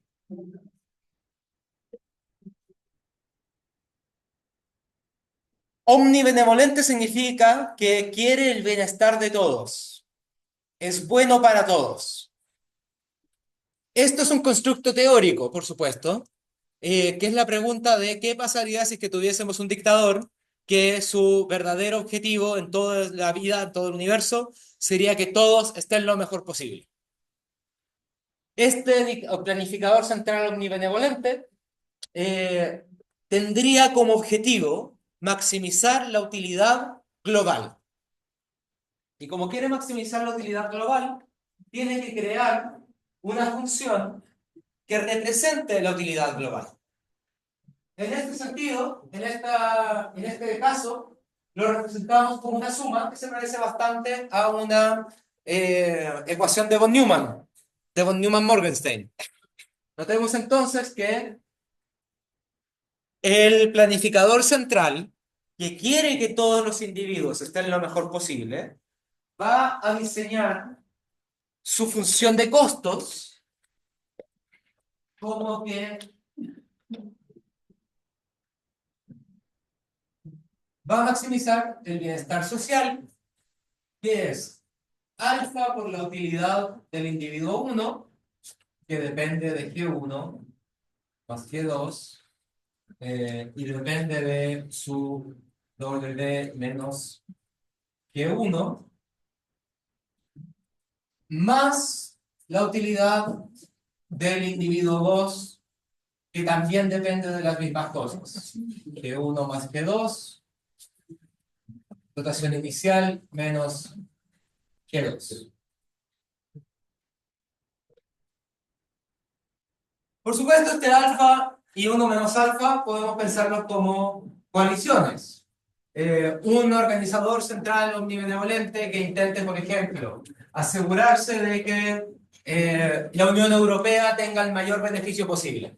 Omnibenevolente significa que quiere el bienestar de todos. Es bueno para todos. Esto es un constructo teórico, por supuesto, que es la pregunta de qué pasaría si es que tuviésemos un dictador que su verdadero objetivo en toda la vida, en todo el universo, sería que todos estén lo mejor posible. Este planificador central omnibenevolente eh, tendría como objetivo maximizar la utilidad global. Y como quiere maximizar la utilidad global, tiene que crear una función que represente la utilidad global. En este sentido, en este caso, lo representamos como una suma que se parece bastante a una ecuación de von Neumann-Morgenstern. Notemos entonces que el planificador central, que quiere que todos los individuos estén lo mejor posible, va a diseñar su función de costos como que va a maximizar el bienestar social, que es alfa por la utilidad del individuo 1, que depende de G1 más G2, y depende de su W menos G1, más la utilidad del individuo 2, que también depende de las mismas cosas. G1 más G2, dotación inicial menos G2. Por supuesto, este alfa y 1 menos alfa podemos pensarlos como coaliciones. Un organizador central omnibenevolente que intente, por ejemplo, asegurarse de que la Unión Europea tenga el mayor beneficio posible.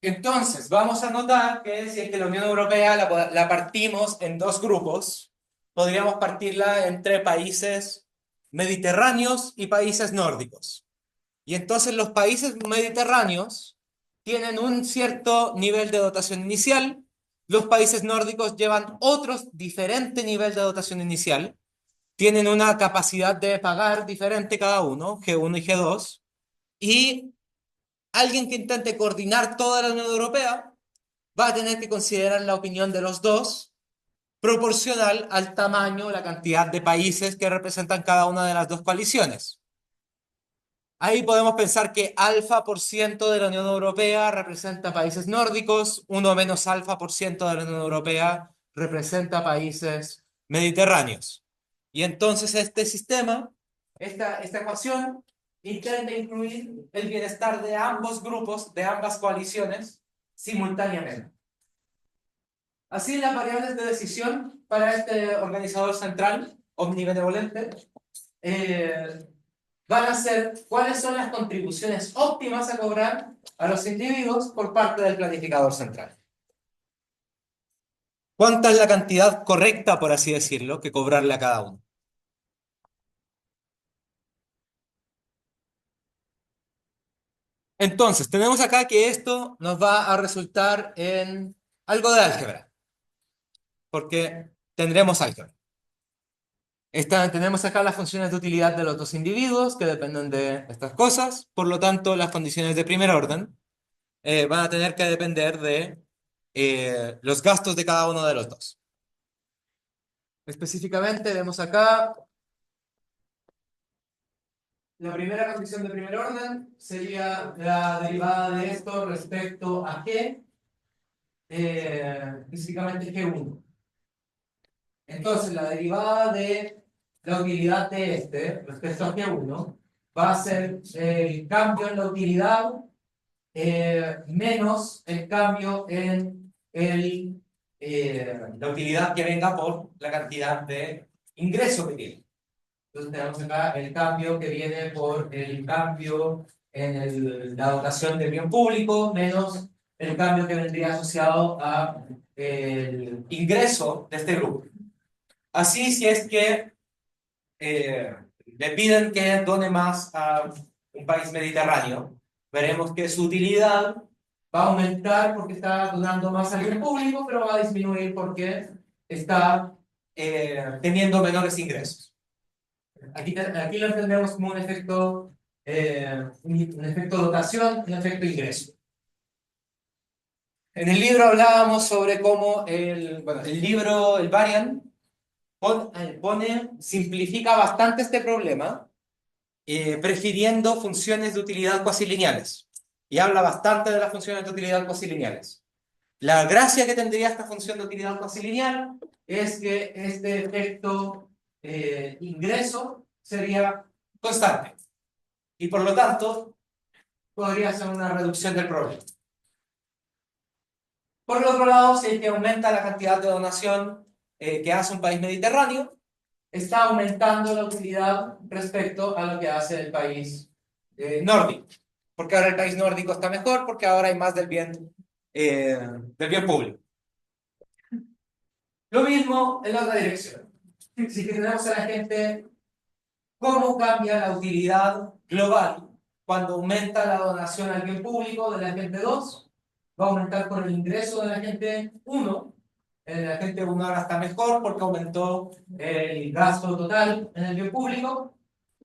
Entonces, vamos a notar que si es que la Unión Europea la partimos en dos grupos, podríamos partirla entre países mediterráneos y países nórdicos. Y entonces los países mediterráneos tienen un cierto nivel de dotación inicial, los países nórdicos llevan otro diferente nivel de dotación inicial, tienen una capacidad de pagar diferente cada uno, G1 y G2, y alguien que intente coordinar toda la Unión Europea va a tener que considerar la opinión de los dos, proporcional al tamaño, la cantidad de países que representan cada una de las dos coaliciones. Ahí podemos pensar que alfa por ciento de la Unión Europea representa países nórdicos, 1 menos alfa por ciento de la Unión Europea representa países mediterráneos. Y entonces este sistema, esta ecuación, intenta incluir el bienestar de ambos grupos, de ambas coaliciones, simultáneamente. Así, las variables de decisión para este organizador central, omnibenevolente, van a ser cuáles son las contribuciones óptimas a cobrar a los individuos por parte del planificador central. ¿Cuánta es la cantidad correcta, por así decirlo, que cobrarle a cada uno? Entonces, tenemos acá que esto nos va a resultar en algo de álgebra, porque tendremos álgebra. Tenemos acá las funciones de utilidad de los dos individuos que dependen de estas cosas, por lo tanto, las condiciones de primer orden van a tener que depender de los gastos de cada uno de los dos. Específicamente, vemos acá la primera condición de primer orden sería la derivada de esto respecto a G, específicamente G1. Entonces, la derivada de la utilidad de este respecto a G1 va a ser el cambio en la utilidad menos el cambio en la utilidad que venga por la cantidad de ingreso que tiene. Entonces tenemos acá el cambio que viene por el cambio en la dotación del bien público menos el cambio que vendría asociado a el ingreso de este grupo. Así, si es que le piden que done más a un país mediterráneo, veremos que su utilidad va a aumentar porque está donando más al bien público, pero va a disminuir porque está teniendo menores ingresos. Aquí lo entendemos como un efecto dotación, un efecto ingreso. En el libro hablábamos sobre cómo el libro, el Varian, simplifica bastante este problema, prefiriendo funciones de utilidad cuasilineales. Y habla bastante de las funciones de utilidad cuasilineales. La gracia que tendría esta función de utilidad cuasilineal es que este efecto ingreso sería constante. Y por lo tanto, podría ser una reducción del problema. Por el otro lado, si es que aumenta la cantidad de donación que hace un país mediterráneo, está aumentando la utilidad respecto a lo que hace el país nórdico. Porque ahora el país nórdico está mejor, porque ahora hay más del bien público. Lo mismo en la otra dirección. Si tenemos a la gente, ¿cómo cambia la utilidad global cuando aumenta la donación al bien público de la gente 2? Va a aumentar con el ingreso de la gente 1, la gente 1 ahora está mejor porque aumentó el gasto total en el bien público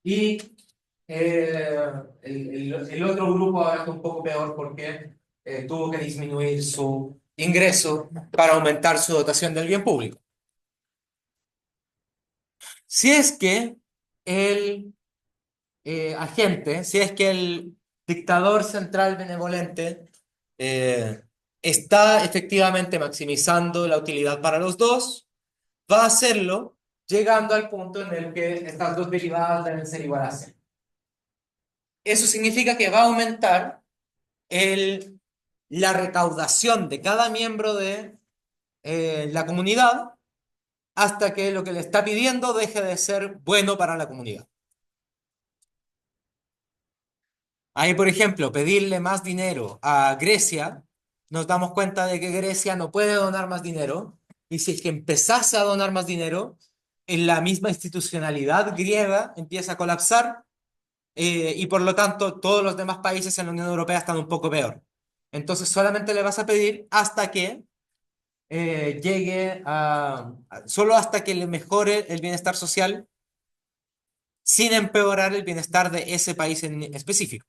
y el otro grupo ahora está un poco peor porque tuvo que disminuir su ingreso para aumentar su dotación del bien público. Si es que el agente, si es que el dictador central benevolente eh, está efectivamente maximizando la utilidad para los dos, va a hacerlo llegando al punto en el que estas dos derivadas deben ser igual a cero. Eso significa que va a aumentar la recaudación de cada miembro de la comunidad hasta que lo que le está pidiendo deje de ser bueno para la comunidad. Ahí, por ejemplo, pedirle más dinero a Grecia, nos damos cuenta de que Grecia no puede donar más dinero, y si es que empezase a donar más dinero, en la misma institucionalidad griega empieza a colapsar, y por lo tanto todos los demás países en la Unión Europea están un poco peor. Entonces solamente le vas a pedir hasta que solo hasta que le mejore el bienestar social sin empeorar el bienestar de ese país en específico.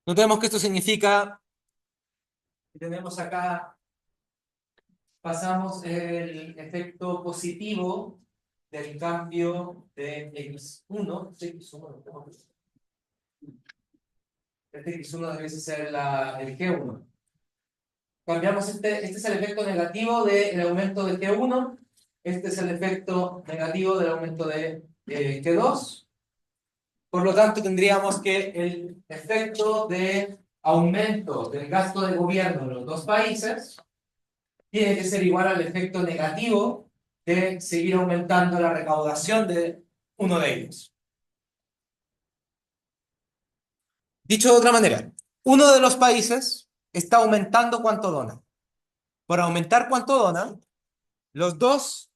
Notemos que esto significa que tenemos acá, pasamos el efecto positivo del cambio de X1. Este X1 debe ser el G1. Cambiamos este es el efecto negativo del aumento de G1, este es el efecto negativo del aumento de G2. Por lo tanto, tendríamos que el efecto de aumento del gasto de gobierno en los dos países tiene que ser igual al efecto negativo de seguir aumentando la recaudación de uno de ellos. Dicho de otra manera, uno de los países está aumentando cuánto dona. Por aumentar cuánto dona, los dos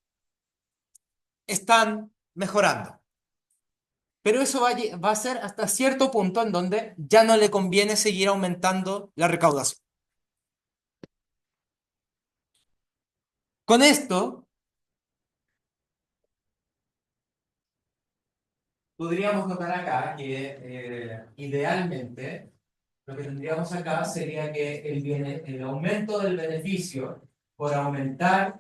están mejorando. Pero eso va a ser hasta cierto punto en donde ya no le conviene seguir aumentando la recaudación. Con esto, podríamos notar acá que idealmente lo que tendríamos acá sería que el aumento del beneficio por aumentar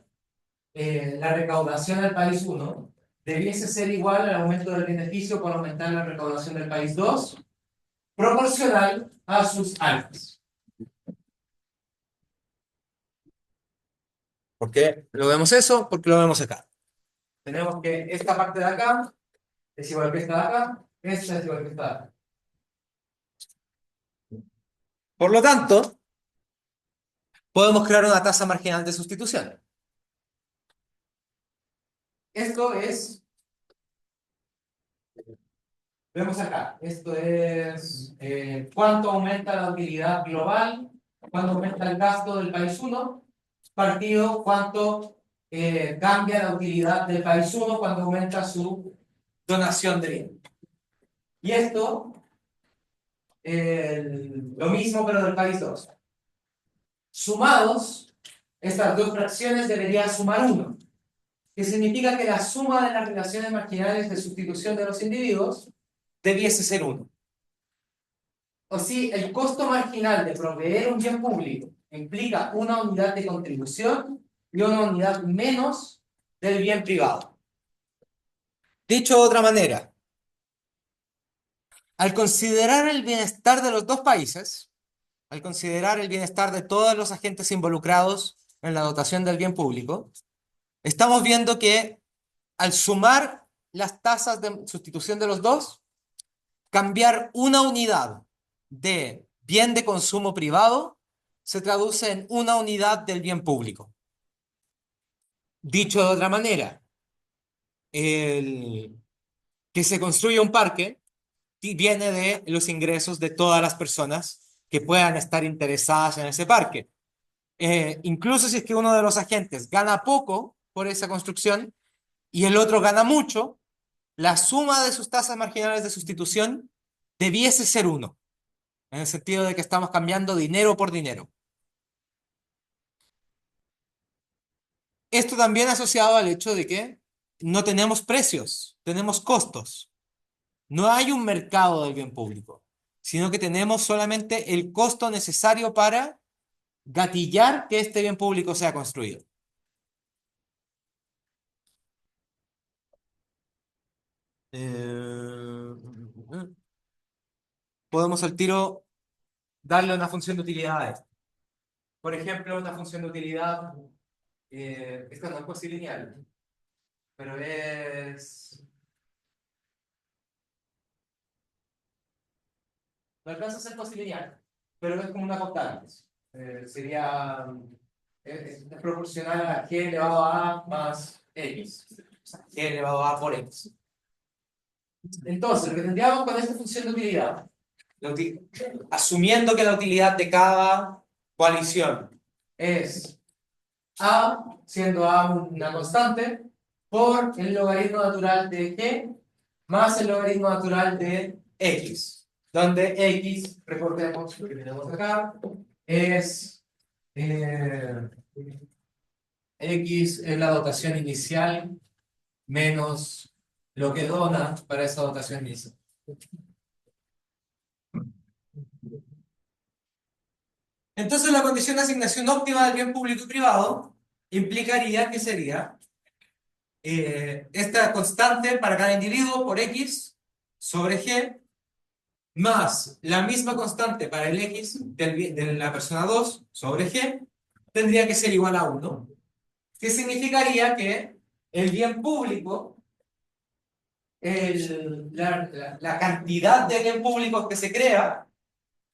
la recaudación del país 1 debiese ser igual al aumento del beneficio por aumentar la recaudación del país 2, proporcional a sus alfas. ¿Por qué lo vemos eso? Porque lo vemos acá. Tenemos que esta parte de acá es igual que esta de acá, esta es igual que esta de acá. Por lo tanto, podemos crear una tasa marginal de sustitución. Esto es, vemos acá, esto es cuánto aumenta la utilidad global, cuánto aumenta el gasto del país 1, partido cuánto cambia la utilidad del país 1 cuando aumenta su donación de bien. Y esto, lo mismo pero del país 2. Sumados, estas dos fracciones deberían sumar 1, que significa que la suma de las relaciones marginales de sustitución de los individuos debiese ser 1. O si el costo marginal de proveer un bien público implica una unidad de contribución y una unidad menos del bien privado. Dicho de otra manera, al considerar el bienestar de los dos países, al considerar el bienestar de todos los agentes involucrados en la dotación del bien público, estamos viendo que al sumar las tasas de sustitución de los dos, cambiar una unidad de bien de consumo privado se traduce en una unidad del bien público. Dicho de otra manera, el que se construya un parque viene de los ingresos de todas las personas que puedan estar interesadas en ese parque. Incluso si es que uno de los agentes gana poco por esa construcción y el otro gana mucho, la suma de sus tasas marginales de sustitución debiese ser uno, en el sentido de que estamos cambiando dinero por dinero. Esto también asociado al hecho de que no tenemos precios, tenemos costos. No hay un mercado del bien público, sino que tenemos solamente el costo necesario para gatillar que este bien público sea construido. Eh, Podemos al tiro darle una función de utilidad a esto. Por ejemplo, una función de utilidad, esta no es cuasi-lineal, pero no alcanza a ser cuasi-lineal, pero es como una constante. Sería, es proporcional a g elevado a más x, o sea, g elevado a por x. Entonces, lo que tendríamos con esta función de utilidad, asumiendo que la utilidad de cada coalición es a, siendo a una constante, por el logaritmo natural de g más el logaritmo natural de x, donde x, recordemos lo que tenemos acá, es x es la dotación inicial menos lo que dona para esa dotación inicial. Entonces, la condición de asignación óptima del bien público y privado implicaría que sería esta constante para cada individuo por x sobre g más la misma constante para el x de la persona 2 sobre g tendría que ser igual a 1, que significaría que el bien público, la cantidad de bien públicos que se crea,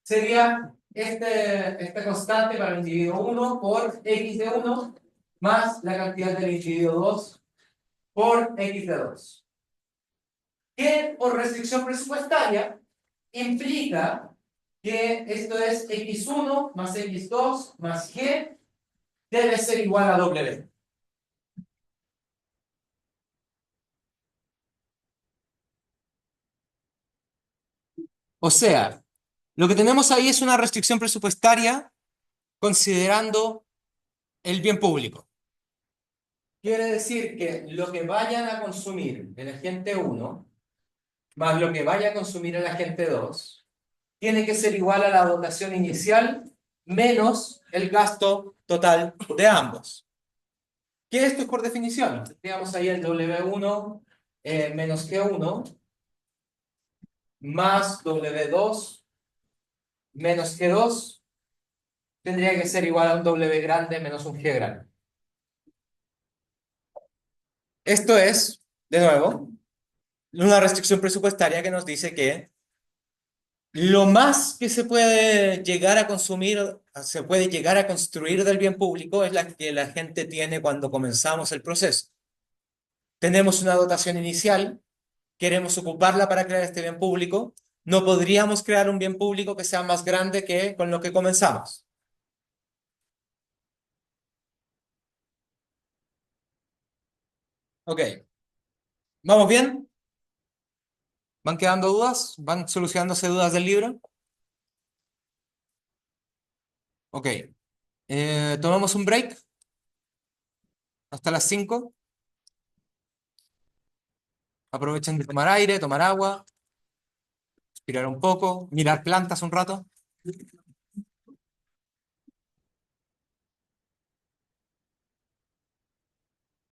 sería esta constante para el individuo 1 por x de 1 más la cantidad del individuo 2 por x de 2. Que por restricción presupuestaria implica que esto es x1 más x2 más g debe ser igual a w. O sea, lo que tenemos ahí es una restricción presupuestaria considerando el bien público. Quiere decir que lo que vayan a consumir el agente 1 más lo que vaya a consumir el agente 2 tiene que ser igual a la dotación inicial menos el gasto total de ambos. Que esto es por definición. Tendríamos ahí el W1 menos G1 más W2 menos G2 tendría que ser igual a un W grande menos un G grande. Esto es, de nuevo, una restricción presupuestaria que nos dice que lo más que se puede llegar a consumir, se puede llegar a construir del bien público es la que la gente tiene cuando comenzamos el proceso. Tenemos una dotación inicial, queremos ocuparla para crear este bien público, no podríamos crear un bien público que sea más grande que con lo que comenzamos. Ok, ¿vamos bien? ¿Van quedando dudas? ¿Van solucionándose dudas del libro? Ok, tomamos un break hasta las 5. Aprovechen de tomar aire, tomar agua, respirar un poco, mirar plantas un rato.